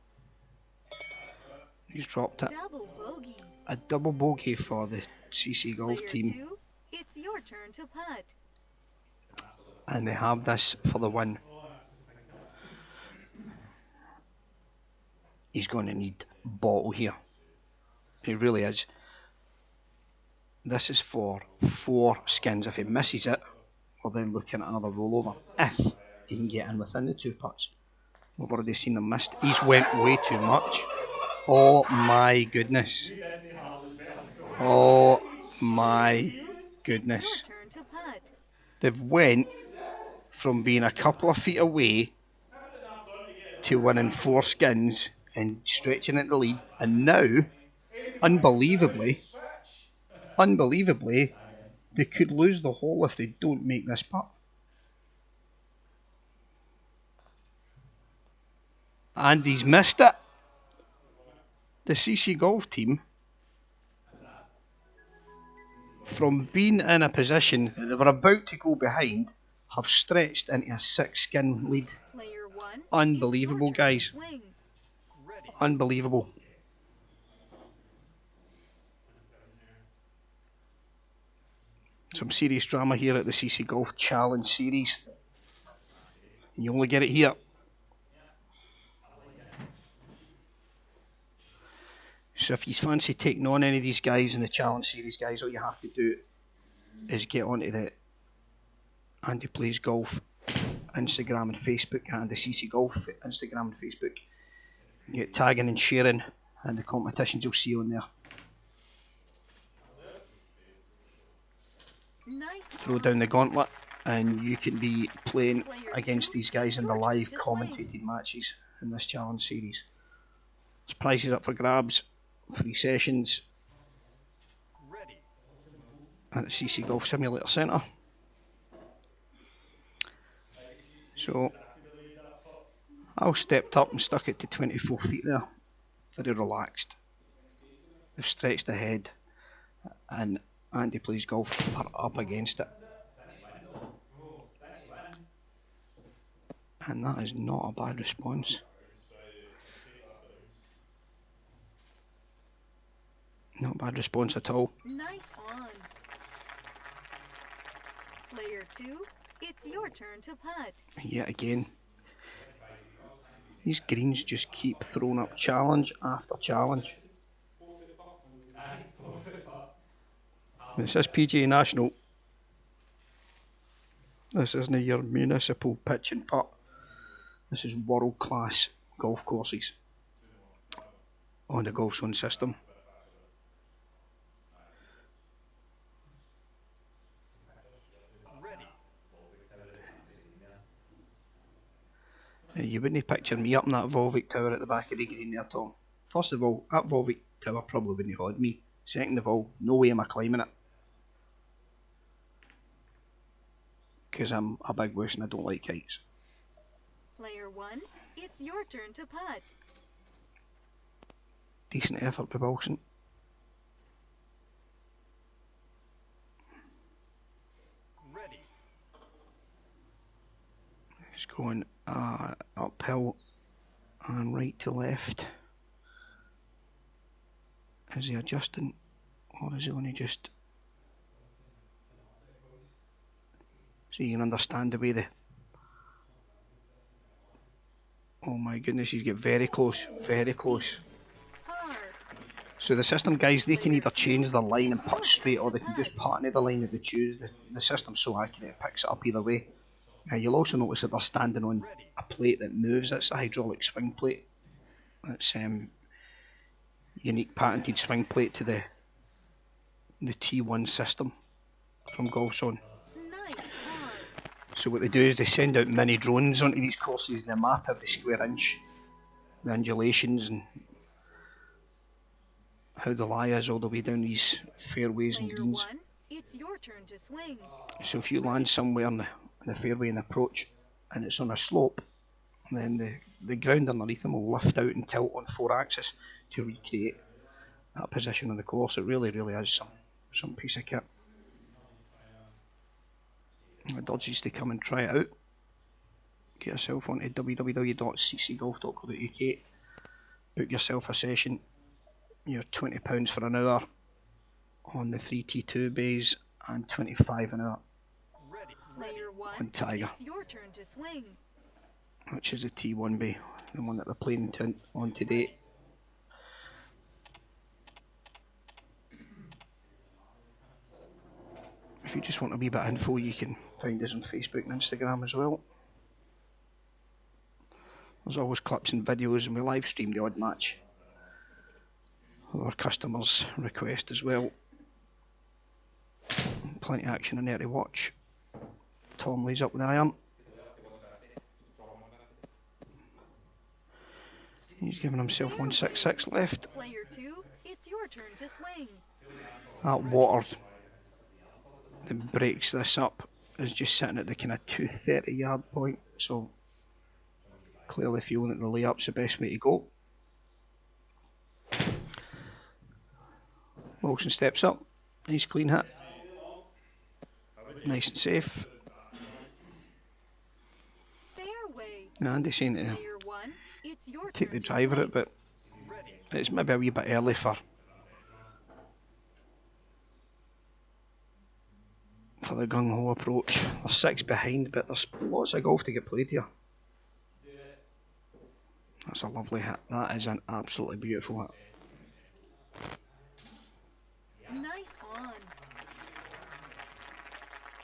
He's dropped it. Double bogey. A double bogey for the CC Golf Player team, 2, it's your turn to putt. and they have this for the win. He's going to need bottle here. He really is. This is for 4 skins. If he misses it, we're then looking at another rollover. If he can get in within the 2 putts. We've already seen him missed. He's went way too much. Oh my goodness. Oh my goodness. It's your turn to putt. They've went from being a couple of feet away to winning 4 skins and stretching it the lead, and now, unbelievably, they could lose the hole if they don't make this putt. And he's missed it. The CC Golf team, from being in a position that they were about to go behind, have stretched into a 6 skin lead. Player 1, Unbelievable, it's your turn to guys. swing. Unbelievable. Some serious drama here at the CC Golf Challenge Series. You only get it here. So if you fancy taking on any of these guys in the Challenge Series, guys, all you have to do is get onto the Andy Plays Golf Instagram and Facebook, and the CC Golf Instagram and Facebook. Get tagging and sharing, and the competitions you'll see on there. Nice Throw down the gauntlet, and you can be playing against these guys in the live commentated matches in this Challenge Series. There's prizes up for grabs, free sessions, at the CC Golf Simulator Centre. So Al stepped up and stuck it to 24 feet there, very relaxed. They've stretched ahead, and Andy Plays Golf are up against it. And that is not a bad response. Not a bad response at all. Nice on. Player 2, it's your turn to putt. And yet again, these greens just keep throwing up challenge after challenge. This is PGA National. This isn't your municipal pitch and putt. This is world class golf courses on the Golfzon system. You wouldn't picture me up in that Volvic tower at the back of the green there, Tom. First of all, that Volvic tower probably wouldn't hold me. Second of all, no way am I climbing it. Because I'm a big wuss and I don't like heights. Player 1, it's your turn to putt. Decent effort by Wilson. He's going uphill and right to left. Is he adjusting, or is he only just so you can understand the way the... Oh my goodness, he's got very close, very close. So the system, guys, they can either change their line and putt straight, or they can just putt into the line that they choose. The system's so accurate, it picks it up either way. Now you'll also notice that they're standing on a plate that moves. It's a hydraulic swing plate. It's unique patented swing plate to the T1 system from Golfzon. So what they do is they send out mini drones onto these courses. They map every square inch, the undulations and how the lie is all the way down these fairways and greens. It's your turn to swing. So if you land somewhere in the fairway and approach and it's on a slope, then the ground underneath them will lift out and tilt on 4 axis to recreate that position on the course. It really, really is some piece of kit. I'd urge you to come and try it out. Get yourself onto www.ccgolf.co.uk, book yourself a session. You're £20 for an hour on the 3T2 bays and £25 an hour on Tiger, it's your turn to swing. which is the T1 bay, the one that they're playing on today. If you just want a wee bit of info, you can find us on Facebook and Instagram as well. There's always clips and videos, and we live stream the odd match with our customers' request as well. Plenty of action in there to watch. Tom lays up with the iron. He's giving himself 166 left. Player 2, it's your turn to swing. That water that breaks this up is just sitting at the kind of 230 yard point, so clearly feeling that the layup's the best way to go. Wilson steps up, nice clean hit, nice and safe. Fairway. Andy's saying to Player 1, it's your take turn the to driver swing. out, but it's maybe a wee bit early for the gung-ho approach. They're 6 behind, but there's lots of golf to get played here. That's a lovely hit. That is an absolutely beautiful hit. Nice on.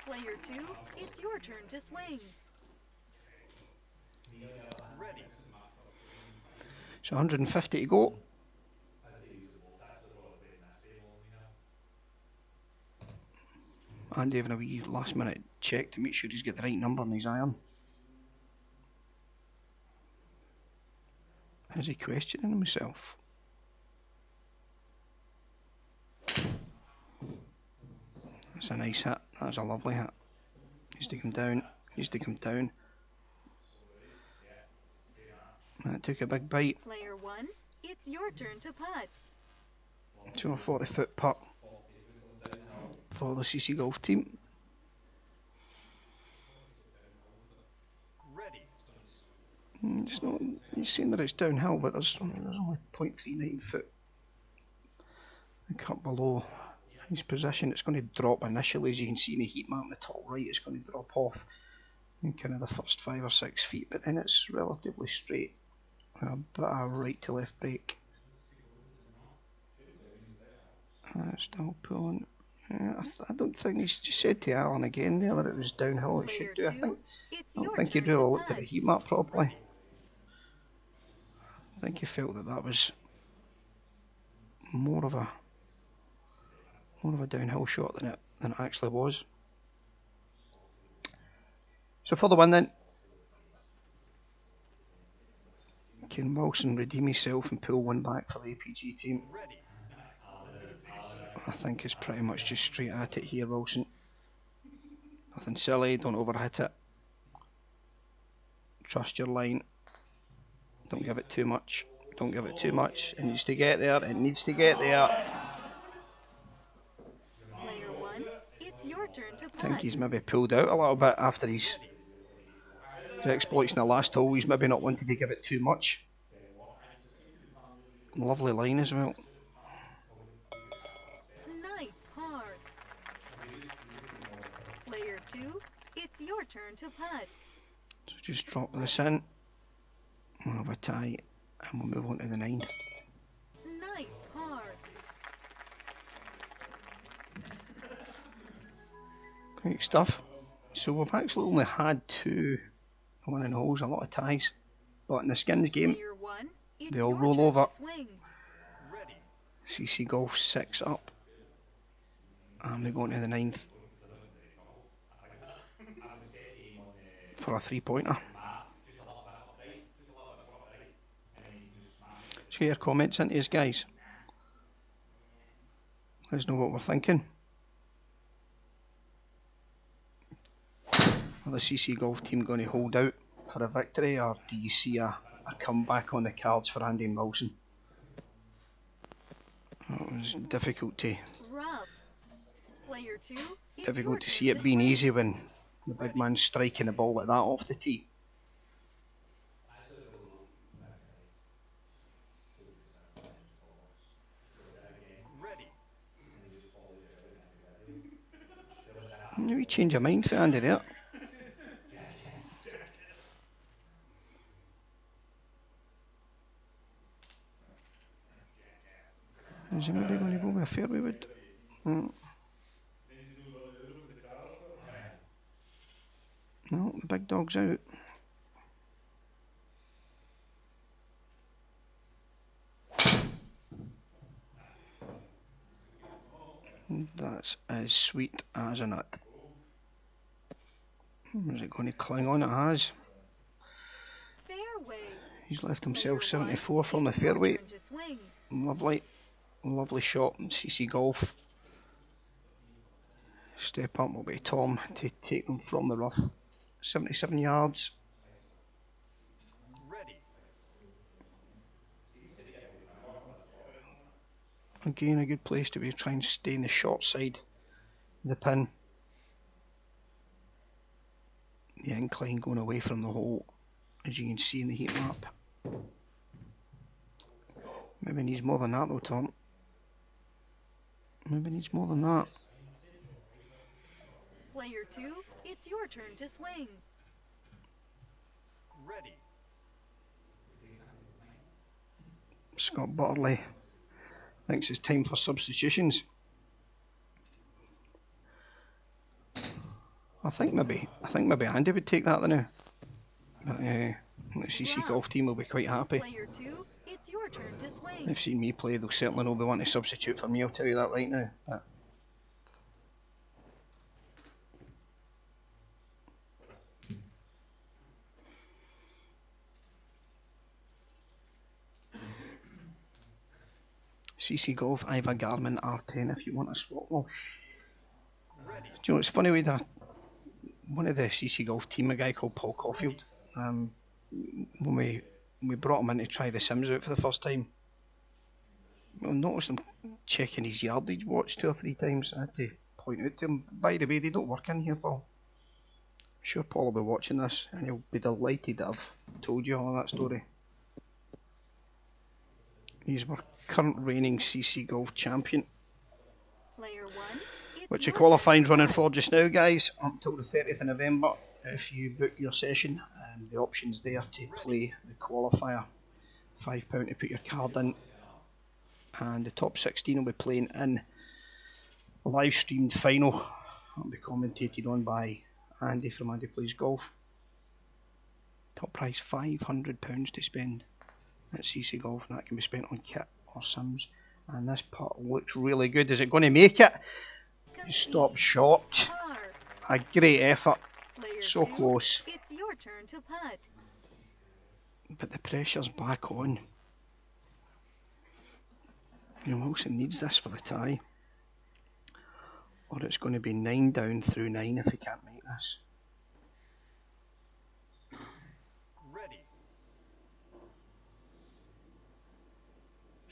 Player 2, it's your turn to swing. So 150 to go. Andy having a wee last minute check to make sure he's got the right number on his iron. Is he questioning himself? That's a nice hit. That's a lovely hit. Needs to come down. Needs to come down. That took a big bite. Player 1, it's your turn to putt. So a 40-foot putt for the CC Golf team. It's not. You're saying that it's downhill, but there's only 0.39 foot. A cut below his position. It's going to drop initially, as you can see in the heat map in the top right. It's going to drop off in kind of the first 5 or 6 feet, but then it's relatively straight. A bit of right to left break. Still pulling. I don't think he's just said to Alan again there that it was downhill. It should do. I don't think he really looked at the heat map properly. I think he felt that that was more of a downhill shot than it actually was. So for the win then, can Wilson redeem himself and pull one back for the APG team? I think it's pretty much just straight at it here, Wilson. Nothing silly, don't overhit it. Trust your line. Don't give it too much. Don't give it too much. It needs to get there. It needs to get there. Player 1, it's your turn to putt. I think he's maybe pulled out a little bit after his exploits in the last hole. He's maybe not wanted to give it too much. Lovely line as well. Nice par. Player 2, it's your turn to putt. So just drop this in. We'll have a tie and we'll move on to the 9th. Nice par. Great stuff. So we've actually only had 2 winning holes, a lot of ties. But in the skins game, Player 1, it's they all your roll turn over. to swing. CC Golf 6 up. And we go on to the 9th. For a 3-pointer. Let's get your comments into us, guys. Let us know what we're thinking. Are the CC Golf team going to hold out for a victory, or do you see a comeback on the cards for Andy and Wilson? It was difficult to Rough. Player 2, it's difficult your to turn see it being swing. easy when the big man's striking the ball like that off the tee. Maybe change your mind for Andy there. Is he maybe going to go with a fairway wood? No, the big dog's out. That's as sweet as a nut. Is it going to cling on? It has. Fairway. He's left himself Player 74 from the it's your fairway. turn to swing. Lovely, lovely shot in CC Golf. Step up will be Tom to take them from the rough. 77 yards. Again, a good place to be trying to stay in the short side of the pin. The incline going away from the hole, as you can see in the heat map. Maybe needs more than that though, Tom. Maybe needs more than that. Player 2, it's your turn to swing. Scott Butterley thinks it's time for substitutions. I think maybe Andy would take that now. But the CC Golf team will be quite happy. Player 2, it's your turn to swing. They've seen me play, they'll certainly not be wanting to substitute for me, I'll tell you that right now. But CC Golf, I have a Garmin R10 if you want a swap. Well, you know, it's funny, we had one of the CC Golf team, a guy called Paul Caulfield. When we brought him in to try the Sims out for the first time, I noticed him checking his yardage watch 2 or 3 times. I had to point out to him, by the way, they don't work in here, Paul. I'm sure Paul will be watching this and he'll be delighted that I've told you all that story. He's our current reigning CC Golf champion. Player 1, Which the qualifying's running for just now, guys, until the 30th of November. If you book your session, the option's there to play the qualifier. £5 to put your card in. And the top 16 will be playing in a live streamed final. It'll be commentated on by Andy from Andy Plays Golf. Top price £500 to spend at CC Golf, and that can be spent on kit or Sims. And this putt looks really good. Is it going to make it? Stop short. A great effort. So close. It's your turn to putt. But the pressure's back on. You know, Wilson needs this for the tie. Or it's going to be 9 down through 9 if he can't make this. Ready.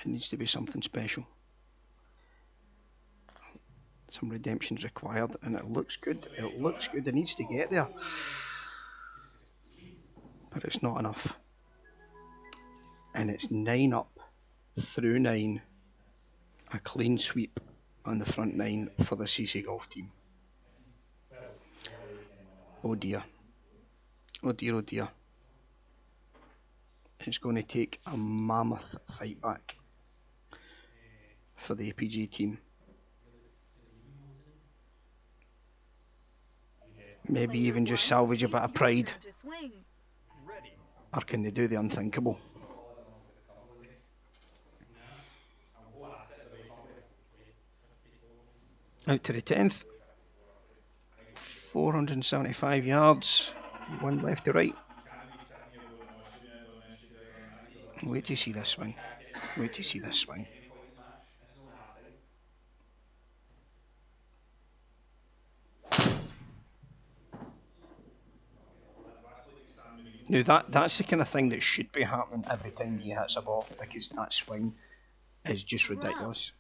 It needs to be something special. Some redemption's required, and it looks good. It looks good. It needs to get there. But it's not enough. And it's 9 up through 9. A clean sweep on the front 9 for the CC Golf team. Oh dear. Oh dear, oh dear. It's going to take a mammoth fight back for the APG team. Maybe even just salvage a bit of pride. Or can they do the unthinkable? Out to the 10th. 475 yards. 1 left to right. Wait to see this swing. Wait to see this swing. Now that's the kind of thing that should be happening every time he hits a ball, because that swing is just ridiculous.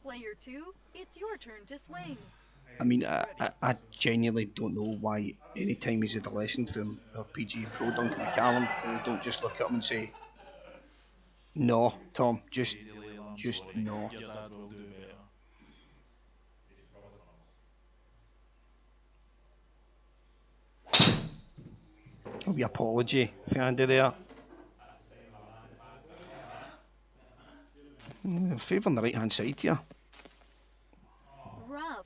Player 2, it's your turn to swing. I mean, I genuinely don't know why any time he's had a lesson from our PG Pro Duncan McCallum, they don't just look at him and say, no, Tom, just no. A wee apology for Andy there. Favouring the right hand side here. Rough.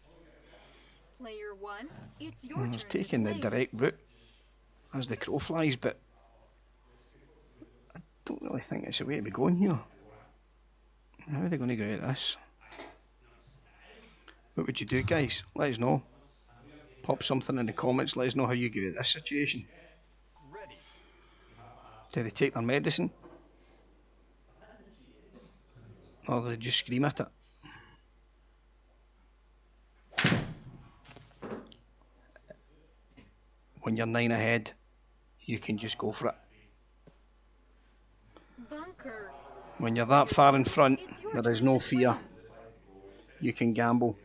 Player 1, it's your turn He's to taking the swing. direct route as the crow flies, but I don't really think it's the way to be going here. How are they going to go at this? What would you do, guys? Let us know. Pop something in the comments, let us know how you go at this situation. Do they take their medicine? Or do they just scream at it? When you're 9 ahead, you can just go for it. Bunker. When you're that far in front, there is no fear. You can gamble.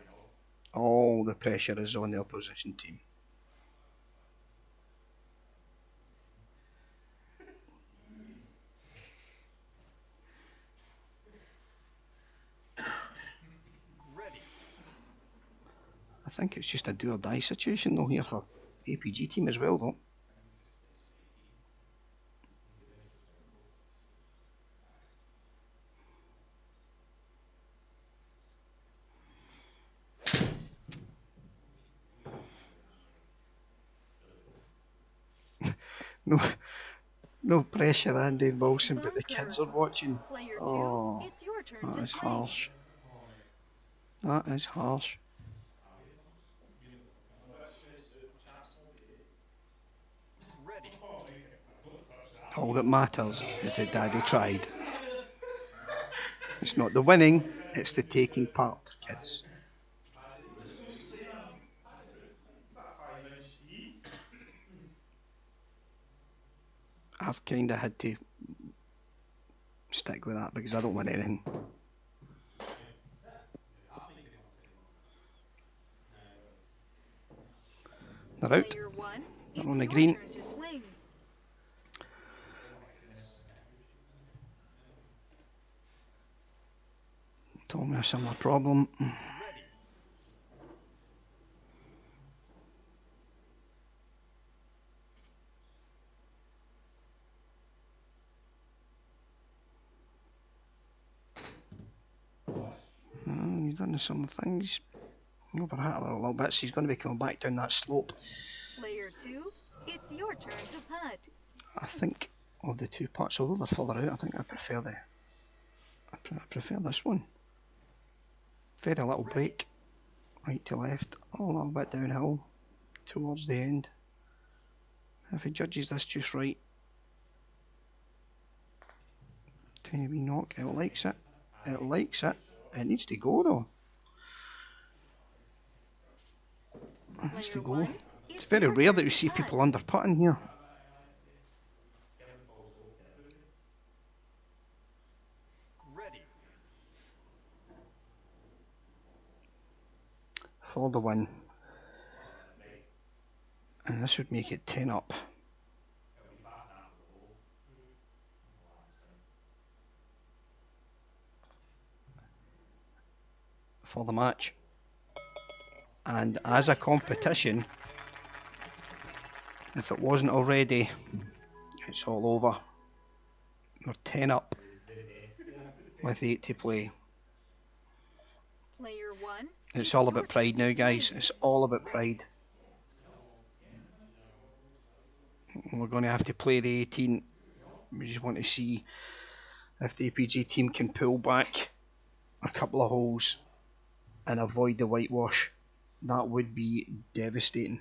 All the pressure is on the opposition team. I think it's just a do or die situation though here for the APG team as well though. No pressure, Andy Wilson, but the kids are watching. Player 2, Oh, it's your turn that to is swing. harsh. That is harsh. All that matters is that Daddy tried. It's not the winning, it's the taking part, kids. I've kind of had to stick with that because I don't win anything. They're out. Player one, They're it's on the your green. turn to swing. Told me a similar problem. He's done some things. Overhit her a little bit, so he's going to be coming back down that slope. Player two, it's your turn to putt. I think of the two putts, although they're further out, I think I prefer I prefer this one. Very little break, right to left, a little bit downhill towards the end. If he judges this just right, tiny wee knock. It likes it. It likes it. It needs to go though. It needs to go. It's very rare that you see people under putting here. For the win. And this would make it 10 up. For the match. And as a competition, if it wasn't already, it's all over. We're 10 up with 8 to play. Player one, It's all about pride now, guys. It's all about pride. We're going to have to play the 18. We just want to see if the APG team can pull back a couple of holes and avoid the whitewash. That would be devastating.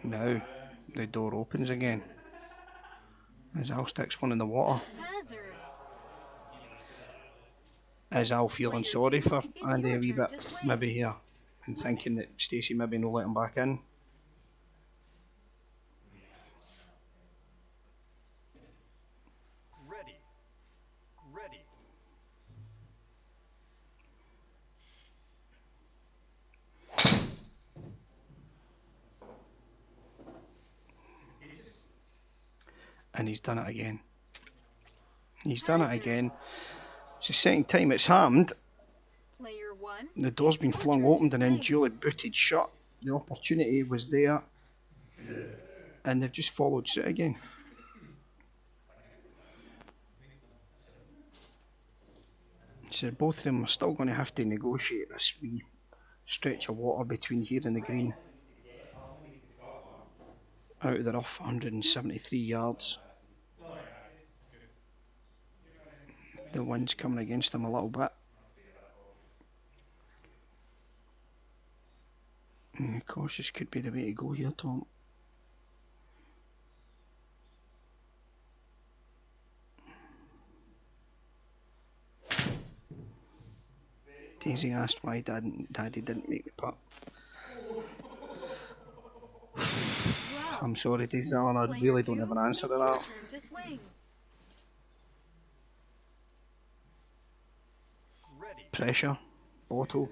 Now the door opens again as Al sticks one in the water. hazard. Is Al feeling sorry for Andy a wee bit maybe here and thinking that Stacey maybe no let him back in? Ready. And he's done it again. He's done it again. It's the second time it's happened. Player one, The door's been flung open and then duly booted shut. The opportunity was there. And they've just followed suit again. So both of them are still going to have to negotiate this wee stretch of water between here and the green. Out of the rough, 173 yards. The wind's coming against them a little bit. Cautious could be the way to go here, Tom. Daisy asked why Daddy didn't make the putt. I'm sorry, Daisy, Alan, I really don't have an answer to that. Pressure, bottle,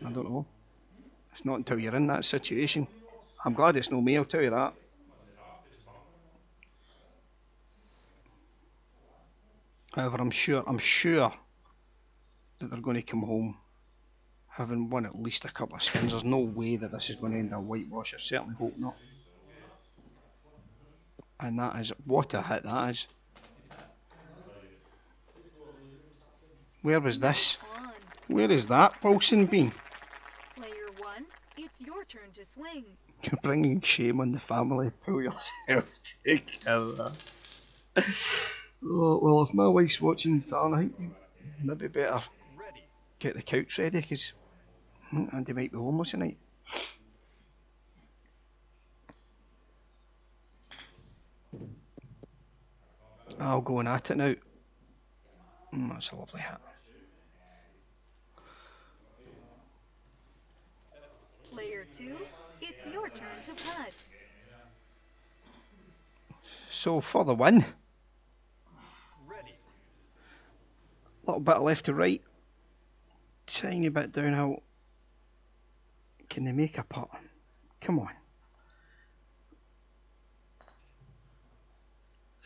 I don't know. It's not until you're in that situation. I'm glad it's no me, I'll tell you that. However, I'm sure that they're going to come home having won at least a couple of spins. There's no way that this is going to end a whitewash. I certainly hope not. And that is, what a hit that is. Where was this? Where is that Wilson been? Player one, it's your turn to swing. You're bringing shame on the family. Pull yourself together. Oh, well, if my wife's watching, darling, I think you maybe better get the couch ready because Andy might be homeless tonight. I'll go at it now. That's a lovely hit. 2, it's your turn to putt. So for the win. Little bit left to right. Tiny bit downhill. Can they make a putt? Come on.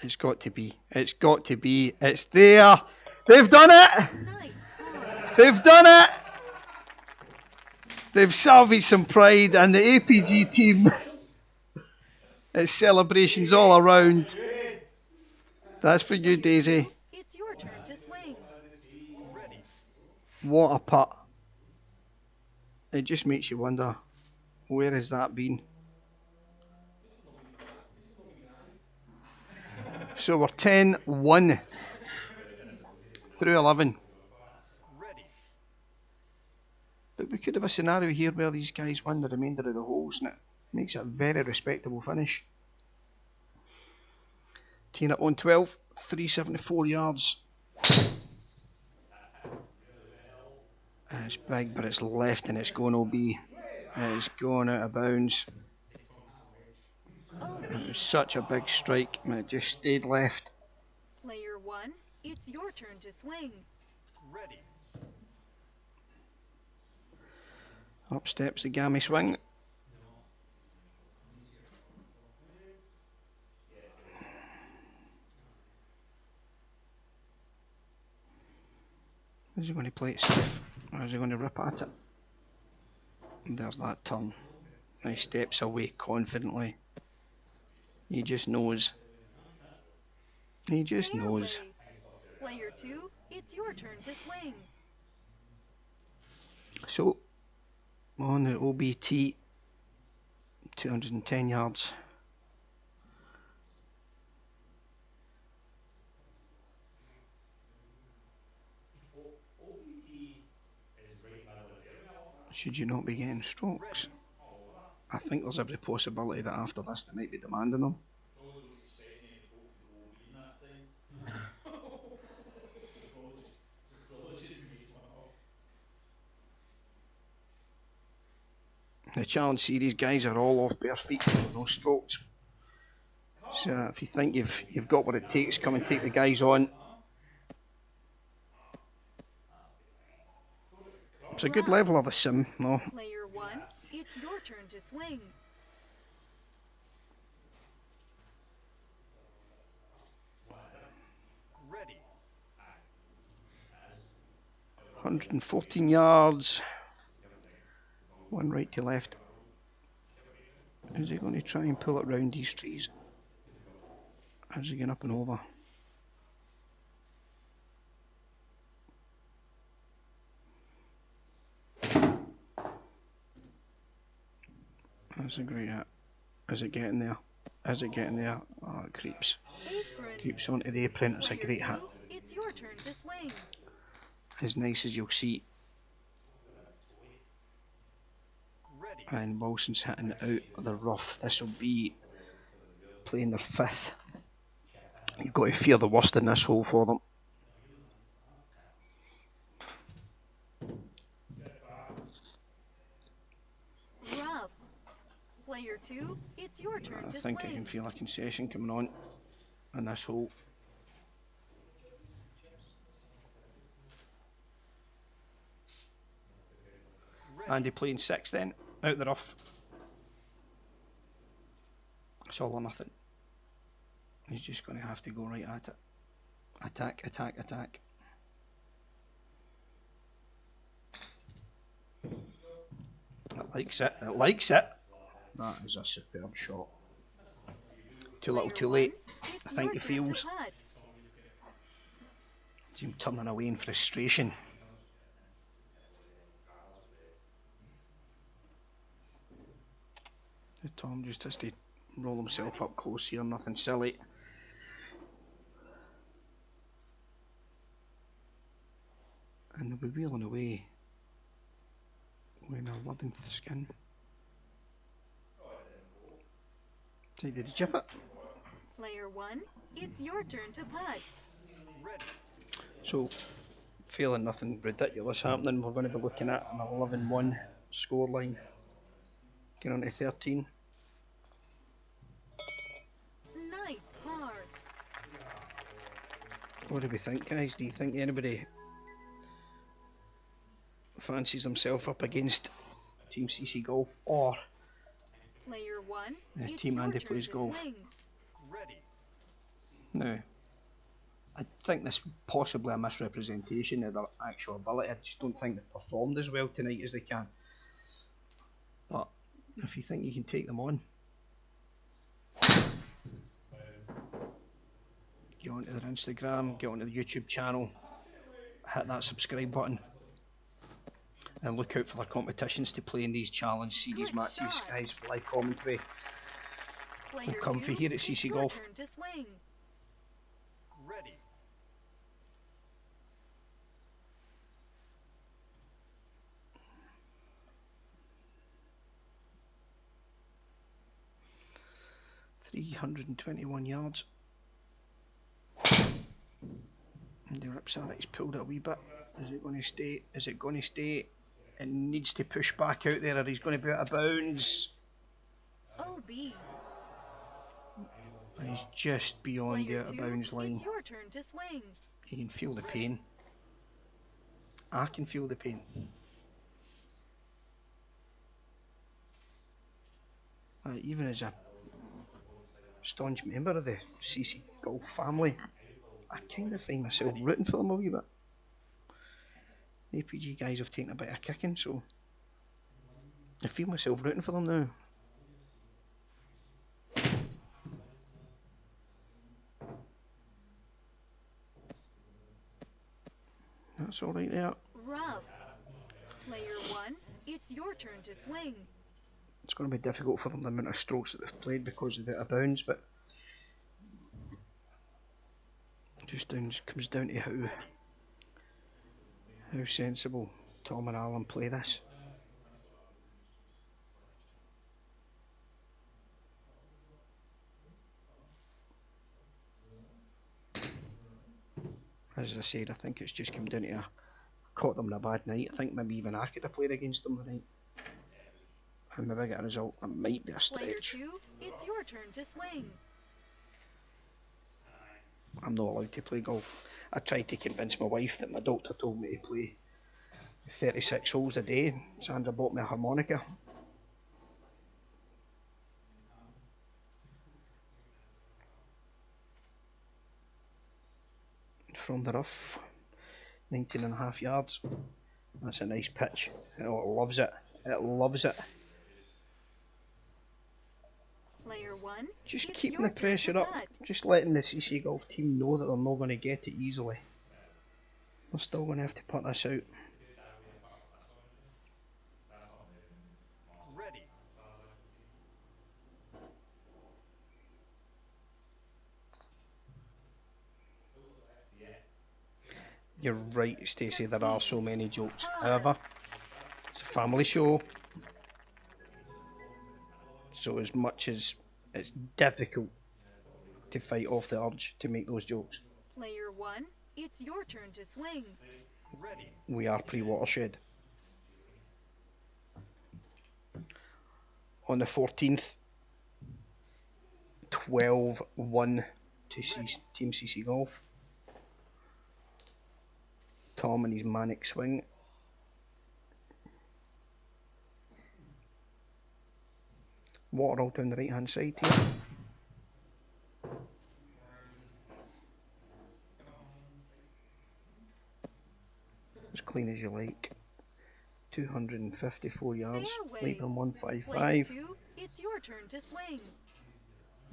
It's got to be. It's got to be. It's there. They've done it. Nice ball. They've done it. They've salvaged some pride, and the APG team. It's celebrations all around. That's for you, Daisy. It's your turn to swing. What a putt. It just makes you wonder, where has that been? So we're 10-1 through 11. But we could have a scenario here where these guys win the remainder of the holes, and it makes it a very respectable finish. Teeing up on 12, 374 yards. It's big, but it's left and it's going OB. It's going out of bounds. It was such a big strike, and it just stayed left. Player 1, it's your turn to swing. Up steps the gammy swing. Is he going to play it safe, or is he going to rip at it? There's that turn. And he steps away confidently. He just knows. He just knows. Player 2, it's your turn to swing. So, on the OBT, 210 yards. Should you not be getting strokes? I think there's every possibility that after this they might be demanding them. The Challenge Series guys are all off bare feet, no strokes. So if you think you've got what it takes, come and take the guys on. It's a good level of a sim, no. Player 1, it's your turn to swing. Ready. 114 yards. One right to left. Is he going to try and pull it round these trees? Is he going up and over? That's a great hit. Is it getting there? Is it getting there? Oh, it creeps. Apron. Creeps onto the apron. It's a great hit. It's your turn to swing. As nice as you'll see. And Wilson's hitting it out of the rough. This will be playing their fifth. You've got to fear the worst in this hole for them. Rough. Player 2, it's your turn I to think swing. I can feel a concession coming on in this hole. Andy playing six then, out the rough. It's all or nothing. He's just going to have to go right at it. Attack, attack, attack. It likes it, it likes it. That is a superb shot. Too little, too late. I think he feels. It's him turning away in frustration. Tom just has to roll himself up close here, nothing silly. And they'll be wheeling away when a 11th skin. So did he chip it? Player 1, it's your turn to putt. So, feeling nothing ridiculous happening, we're going to be looking at an 11-1 scoreline. Get on to 13. Nice card. What do we think, guys? Do you think anybody fancies himself up against Team CC Golf or Player 1, it's Team your Andy turn Plays to Golf? swing. Now, I think this is possibly a misrepresentation of their actual ability. I just don't think they've performed as well tonight as they can. But if you think you can take them on, get onto their Instagram, get onto the YouTube channel, hit that subscribe button, and look out for their competitions to play in these challenge series Good matches, shot. guys. Live commentary Player will come 2, for here at it's CC your Golf. turn to swing. Ready. .321 yards. And the Ripsarit's pulled it a wee bit. Is it going to stay? Is it going to stay? It needs to push back out there or he's going to be out of bounds. OB. And he's just beyond the Player out of 2, bounds line. it's your turn to swing. You can feel the pain. I can feel the pain. Even as a staunch member of the CC Golf family, I kind of find myself rooting for them a wee bit. The APG guys have taken a bit of kicking, so I feel myself rooting for them now. That's alright there. Rough. Player 1, it's your turn to swing. It's going to be difficult for them, the amount of strokes that they've played because of the out of bounds, but just comes down to how sensible Tom and Alan play this. As I said, I think it's just come down to caught them in a bad night. I think maybe even I could have played against them tonight. And maybe get a result that might be a Player stretch. 2, it's your turn to swing. I'm not allowed to play golf. I tried to convince my wife that my doctor told me to play 36 holes a day. Sandra bought me a harmonica. From the rough, 19.5 yards. That's a nice pitch. It loves it. It loves it. Player 1, Just it's keeping your the turn to pressure up. putt. Just letting the CC Golf team know that they're not going to get it easily. They're still going to have to putt this out. Ready. You're right, Stacey, there are so many jokes. However, it's a family show. So as much as it's difficult to fight off the urge to make those jokes, Player 1, it's your turn to swing. Ready. we are pre-watershed. On the 14th, 12-1 to Team CC Golf. Tom and his manic swing. Water all down the right hand side here. As clean as you like. 254 yards, Fairway. leaving Player 155. 2, it's your turn to swing.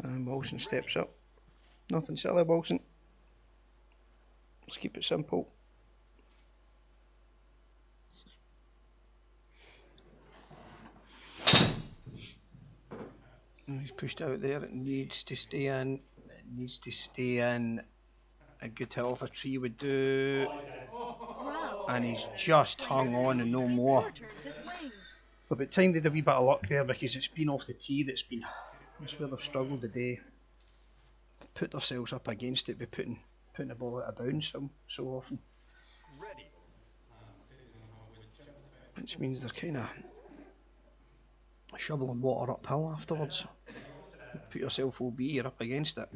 And Wilson steps up. Nothing silly, Wilson. Let's keep it simple. He's pushed out there. It needs to stay in. It needs to stay in. A good hit off a tree would do. Rough. And he's just hung on and no It's more. your turn to swing. But by the time they had a wee bit of luck there because it's been off the tee that's where they've struggled today. They've put themselves up against it by putting the ball out of bounds so often. Ready. Which means they're kind of shoveling water uphill afterwards. Put yourself OB, you're up against it.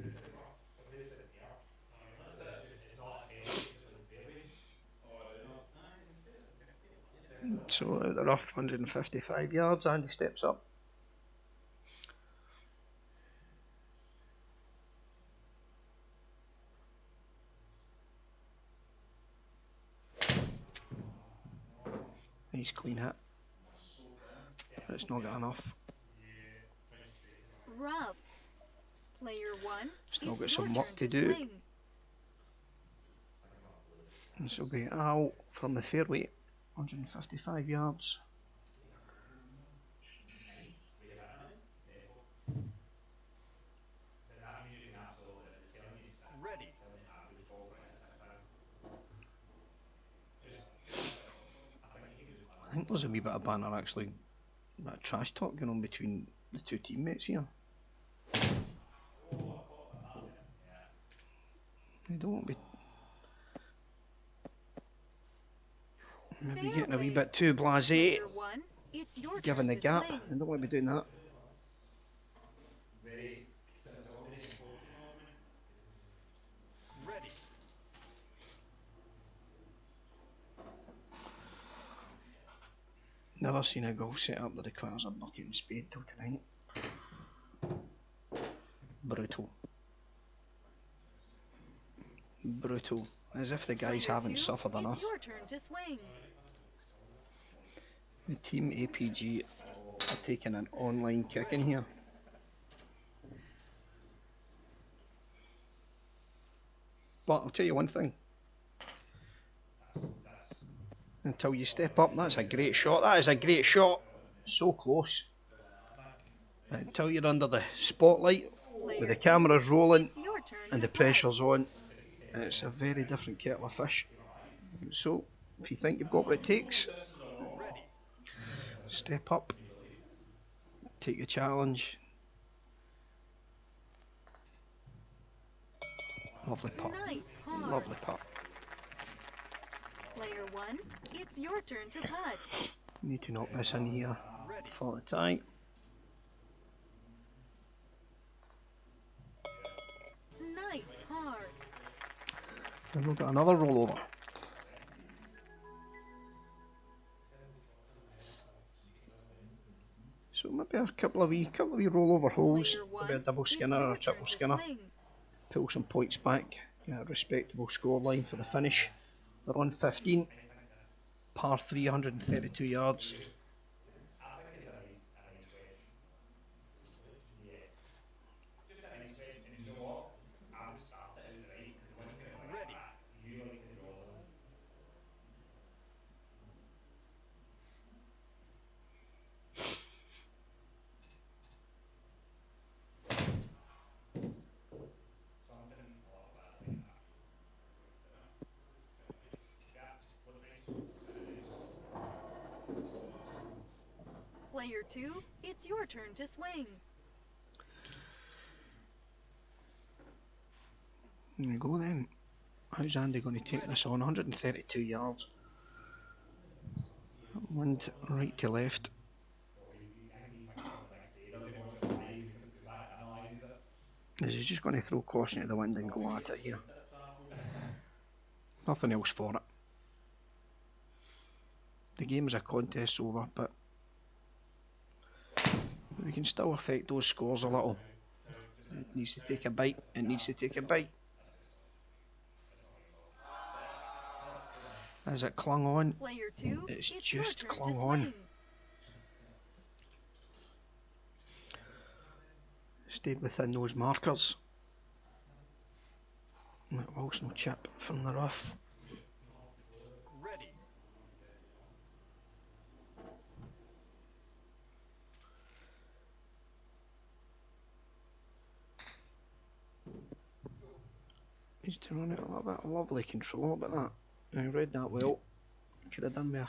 So out the rough, 155 yards, Andy steps up. Nice clean hit. It's not got enough. Rough. Player 1, Still got it's some your work turn to do. swing. This will be out from the fairway, 155 yards. I think there's a wee bit of banter actually, a bit of trash talk going on between the two teammates here. They don't want to be maybe getting a wee bit too blasé, Player 1, it's your given turn the to gap. swing. They don't want to be doing that. Never seen a golf setup that requires a bucket and spade till tonight. Brutal. Brutal. As if the guys Player haven't 2, suffered enough. It's your turn to swing. The team APG are taking an online kick in here. But I'll tell you one thing. Until you step up, that's a great shot. That is a great shot. So close. But until you're under the spotlight, with the cameras rolling It's your turn and to the pressure's on, it's a very different kettle of fish. So, if you think you've got what it takes, step up, take a challenge. Lovely putt. Nice par. Lovely putt. Player 1, it's your turn to putt. Need to knock this in here for the tie. Nice par. Then we've got another rollover. So maybe a couple of wee rollover holes, Player 1, maybe a double it's skinner or your a triple turn to skinner. swing. Pull some points back, get a respectable score line for the finish. They're on 15, par 332 yards. Player 2, it's your turn to swing. There we go then. How's Andy going to take this on? 132 yards. Wind right to left. Is he just going to throw caution to the wind and go at it here? Nothing else for it. The game is a contest over, but we can still affect those scores a little. It needs to take a bite. It needs to take a bite. As it clung on, Player 2, it's your just turn clung to on. swing. Stayed within those markers. Whilst no chip from the rough. Needs to run it a little bit. Lovely control about that. I read that well. Could have done with a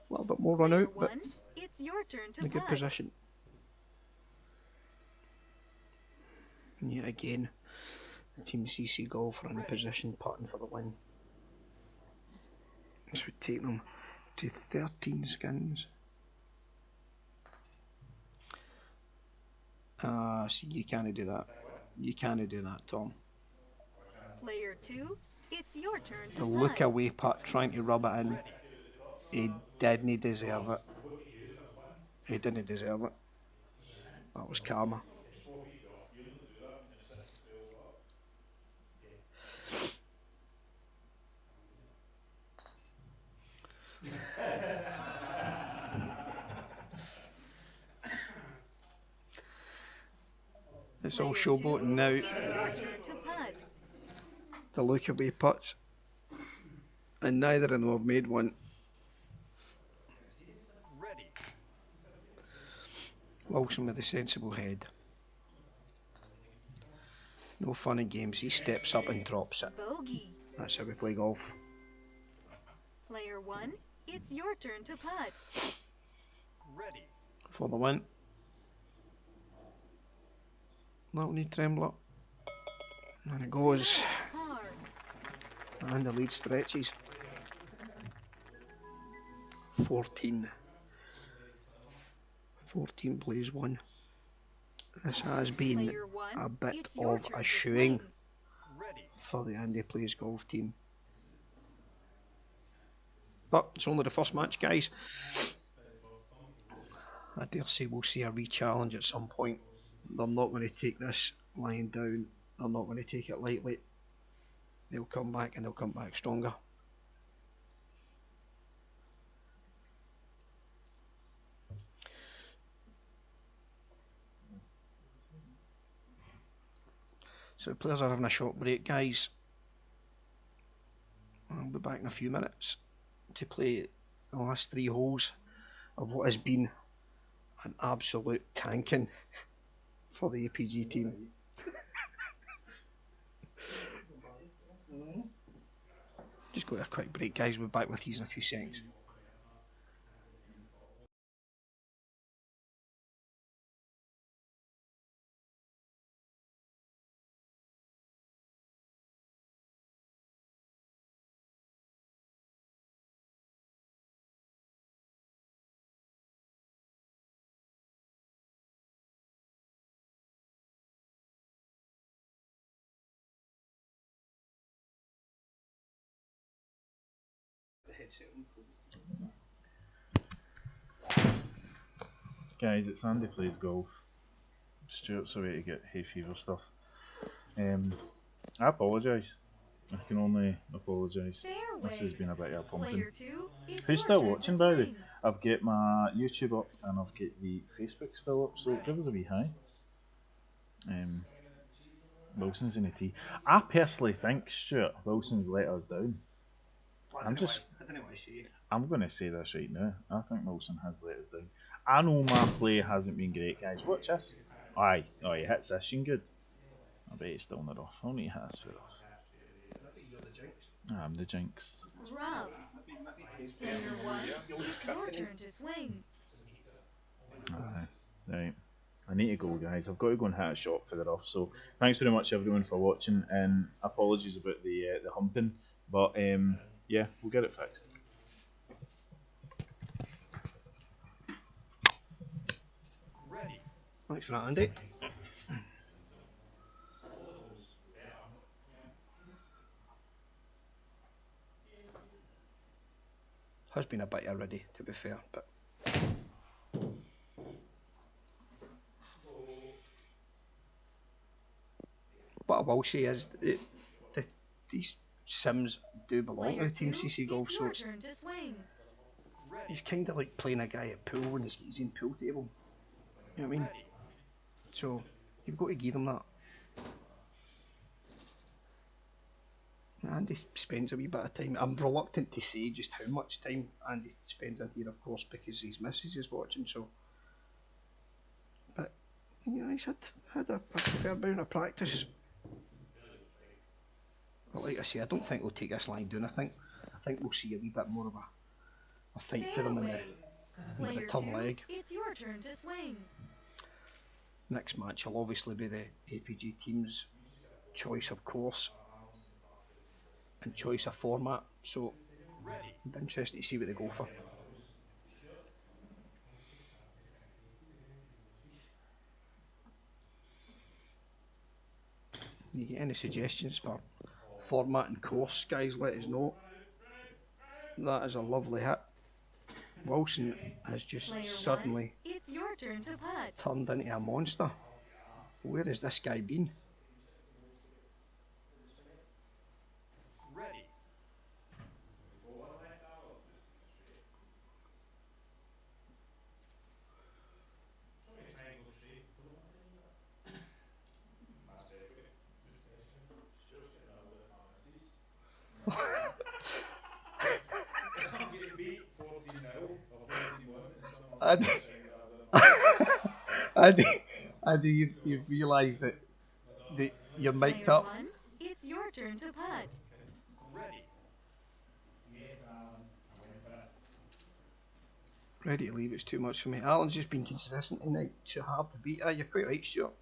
little bit more run Player out, but 1, it's your turn to in a good putt. position. And yet again, the Team CC Golf are in a position putting for the win. This would take them to 13 skins. See, you can't do that. You can't do that, Tom. Player 2, it's your turn to The putt. look away putt, trying to rub it in. He didn't deserve it. He didn't deserve it. That was karma. It's all showboating now. It's your turn to putt. The look away putts. And neither of them have made one. Wilson with a sensible head. No fun and games. He steps up and drops it. Bogey. That's how we play golf. Player 1, it's your turn to putt. For the win. That'll need Trembler. And it goes. Hard. And the lead stretches. 14. 14 plays 1. This has been Player 1, a bit it's your of turn a to shoeing swing. for the Andy Plays Golf team. But it's only the first match, guys. I dare say we'll see a re-challenge at some point. They're not going to take this lying down. They're not going to take it lightly. They'll come back and they'll come back stronger. So the players are having a short break, guys. I'll be back in a few minutes to play the last 3 holes of what has been an absolute tanking for the APG team. Just go to a quick break, guys. We'll be back with you in a few seconds. Guys, it's Andy Plays Golf. Stuart's away to get hay fever stuff. I apologise. I can only apologise. This has been a bit of a pumping. Player 2, it's Who's your still turn to watching, by the way? swing. I've got my YouTube up and I've got the Facebook still up, so give us a wee hi. Wilson's in the tee. I personally think, Stuart, Wilson's let us down. I don't know what I say. I'm going to say this right now. I think Wilson has let us down. I know my play hasn't been great, guys. Watch this. Aye. Oh, he hits this sheen good. I bet he's still in the rough. I'll need to hit this for rough. I'm the jinx. Rough. Player 1, it's your turn to swing. Aye. Right. I need to go, guys. I've got to go and hit a shot for the rough. So thanks very much, everyone, for watching. And apologies about the humping. But yeah, we'll get it fixed. Thanks for that, Andy. Has been a bit already, to be fair, but what I will say is these Sims do belong to Team CC Golf, so it's, turn to swing. he's kind of like playing a guy at pool when he's in pool table. You know what I mean? So you've got to give them that. Andy spends a wee bit of time. I'm reluctant to say just how much time Andy spends in here, of course, because his missus is watching. So, but you know, he's had a fair amount of practice. But like I say, I don't think they'll take this line down. I think we'll see a wee bit more of a fight for them in the top leg. It's your turn to swing. Next match will obviously be the APG team's choice of course and choice of format, so I'm interested to see what they go for. You get any suggestions for format and course, guys, let us know. That is a lovely hit. Wilson has just Player suddenly one, it's your turn to putt. turned into a monster. Where has this guy been? Ready. Andy, Andy, you've realised that you're mic'd Player up. one, it's your turn to putt. Ready. Ready to leave, it's too much for me. Alan's just been consistent tonight, too hard to beat. You're quite right, Stuart.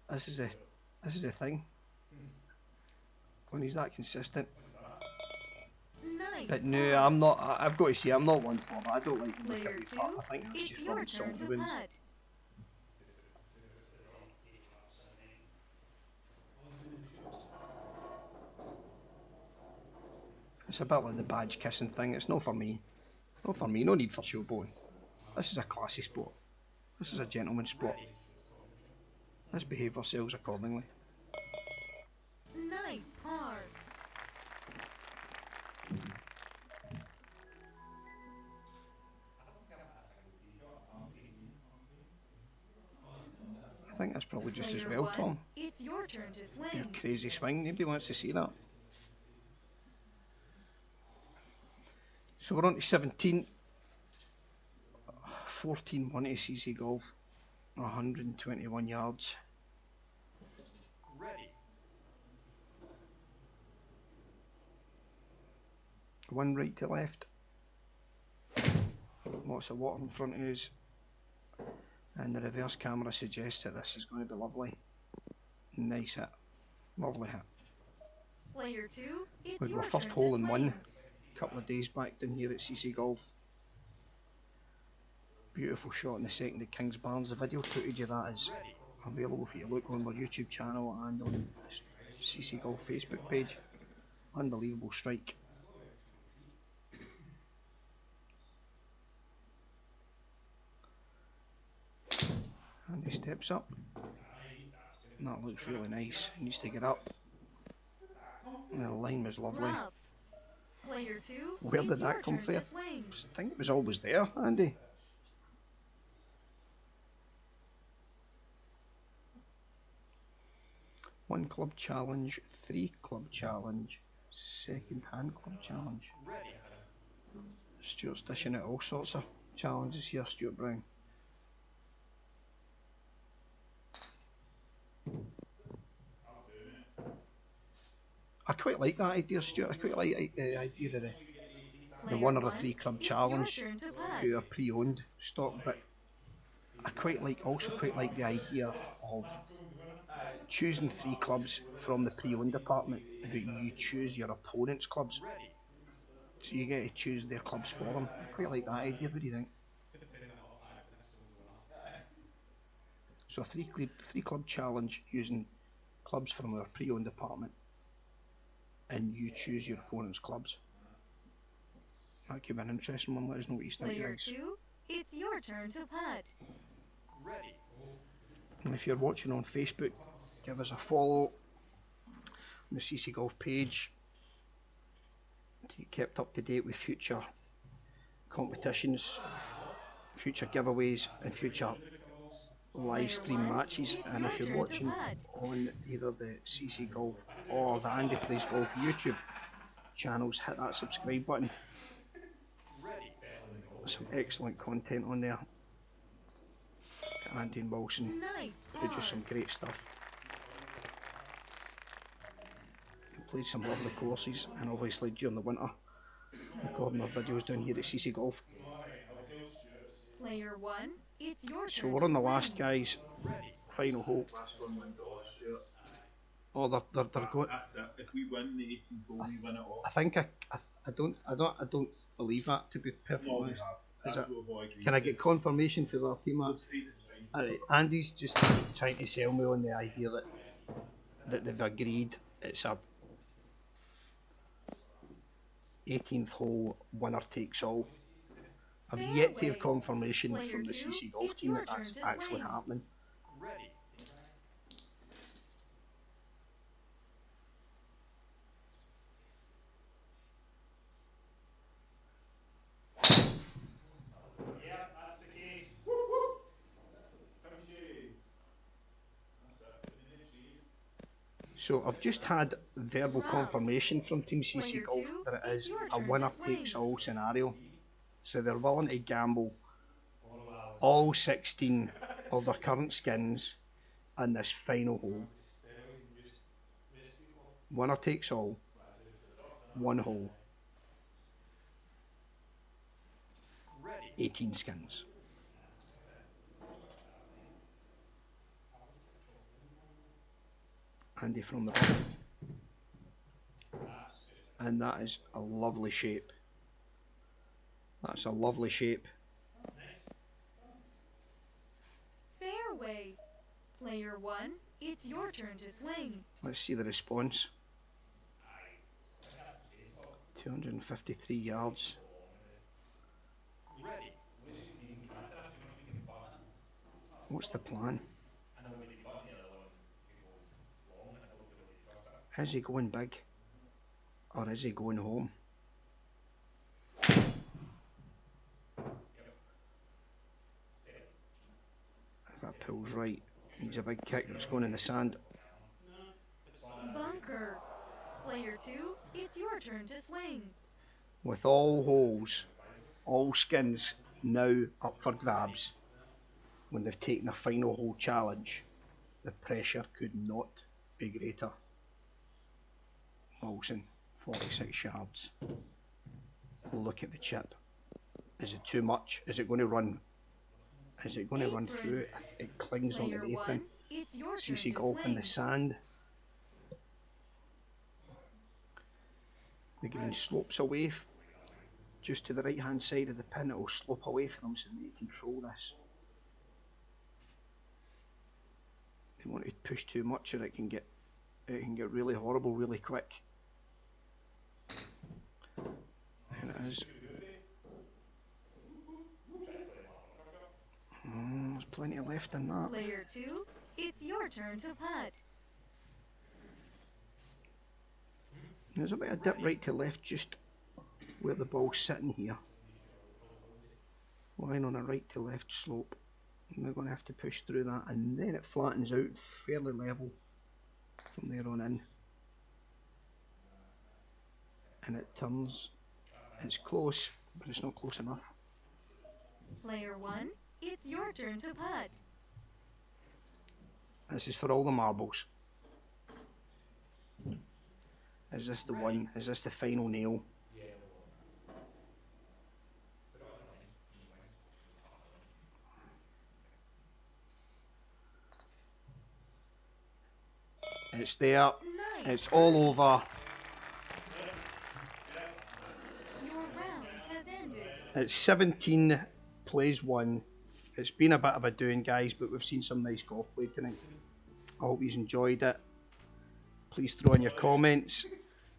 This is the thing. When he's that consistent. Nice. But no, I'm not. I've got to say, I'm not one for that. I don't like the look Player at me two, putt. I think that's it's just your rubbing salt turn in the to wounds. putt. It's a bit like the badge kissing thing. It's not for me. Not for me. No need for showboating. This is a classy sport. This is a gentleman's sport. Let's behave ourselves accordingly. Nice par. I think that's probably just as Player well, one, Tom. it's your turn to Your swing. crazy swing. Nobody wants to see that. So we're on to 17. 14 1 to CC Golf. 121 yards. Ready. One right to left. Lots of water in front of us. And the reverse camera suggests that this is going to be lovely. Nice hit. Lovely hit. Player two, it's We had your our first turn hole to in swing. one a couple of days back down here at CC Golf. Beautiful shot in the second at Kings Barnes. The video footage of that is available for you to look on our YouTube channel and on the CC Golf Facebook page. Unbelievable strike. And he steps up. And that looks really nice. He needs to get up. And the line was lovely. Rough. Player two, Where it's did that your come turn from? to swing. I think it was always there, Andy. One club challenge, 3 club challenge, second hand club challenge. Ready. Stuart's dishing out all sorts of challenges here, Stuart Brown. I quite like that idea, Stuart. I quite like the idea of the Player 1 or the one, 3 club it's your challenge turn to putt. through a pre-owned stock, but I also quite like the idea of choosing 3 clubs from the pre-owned department, but you choose your opponent's clubs. Ready. So you get to choose their clubs for them. I quite like that idea. What do you think? So a 3 club challenge using clubs from our pre-owned department, and you choose your opponent's clubs. That could be an interesting one. Let us know what you think, Player guys. two, it's your turn to putt. Ready. And if you're watching on Facebook, give us a follow on the CC Golf page to get kept up to date with future competitions, future giveaways and future live stream matches. And if you're watching on either the CC Golf or the Andy Plays Golf YouTube channels, hit that subscribe button. Ready. Some excellent content on there. Andy and Wilson Nice par. produce some great stuff. Played some lovely courses, and obviously during the winter recording our videos down here at CC Golf. Player one, it's your So turn we're to on the swing. last, guys. Final hole. Last one wins it all, Stuart. Oh, they're going. That's it. If we win the 18th hole, we win it all. I think I don't believe that, to be perfectly No, we honest. have. Is That's it? what we've all agreed Can I to. get confirmation for our team? We'll see, it's fine. Alright, Andy's just trying to sell me on the idea that that they've agreed it's a 18th hole winner takes all. I've yet to have confirmation from the CC Golf team that that's actually happening. So I've just had verbal confirmation from Team CC Golf that it is a winner takes all scenario. So they're willing to gamble all 16 of their current skins in this final hole. Winner takes all, one hole, 18 skins. Andy from the rough. And that is a lovely shape. That's a lovely shape. Fairway. Player 1, it's your turn to swing. Let's see the response. 253 yards. What's the plan? Is he going big? Or is he going home? If that pulls right, needs a big kick, it's going in the sand. Bunker. Player 2, it's your turn to swing. With all holes, all skins now up for grabs, when they've taken a final hole challenge, the pressure could not be greater. Wilson, 46 yards. Look at the chip. Is it too much? Is it going to run? Is it going to run through it? It clings onto the apron. CC Golf in the sand. The green slopes away just to the right hand side of the pin. It will slope away from them so they can control this. They want to push too much or it can get really horrible really quick. And it is. There's plenty left in that. Player 2, it's your turn to putt. There's a bit of dip right to left just where the ball's sitting here. Lying on a right to left slope. And they're going to have to push through that and then it flattens out fairly level from there on in. And it turns. It's close, but it's not close enough. Player 1, it's your turn to putt. This is for all the marbles. Is this the one? Is this the final nail? It's there. Nice. It's all over. Your round has ended. It's 17 plays 1. It's been a bit of a doing, guys, but we've seen some nice golf play tonight. I hope you've enjoyed it. Please throw in your comments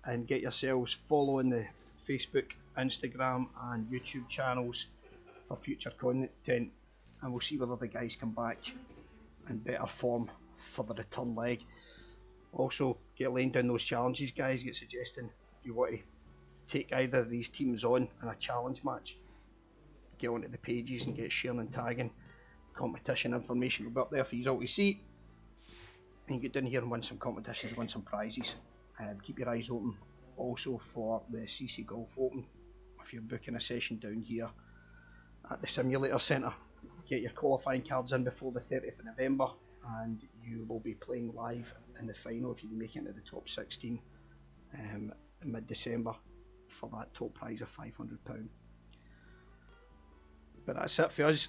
and get yourselves following the Facebook, Instagram and YouTube channels for future content, and we'll see whether the guys come back in better form for the return leg. Also, get laying down those challenges, guys. Get suggesting if you want to take either of these teams on in a challenge match. Get onto the pages and get sharing and tagging. Competition information will be up there for you all to see. And you get down here and win some competitions, win some prizes. Keep your eyes open also for the CC Golf Open. If you're booking a session down here at the Simulator Centre, get your qualifying cards in before the 30th of November and you will be playing live in the final if you make it into the top 16 in mid-December for that top prize of £500. But that's it for us.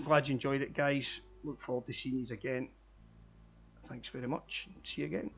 Glad you enjoyed it, guys. Look forward to seeing you again. Thanks very much. See you again.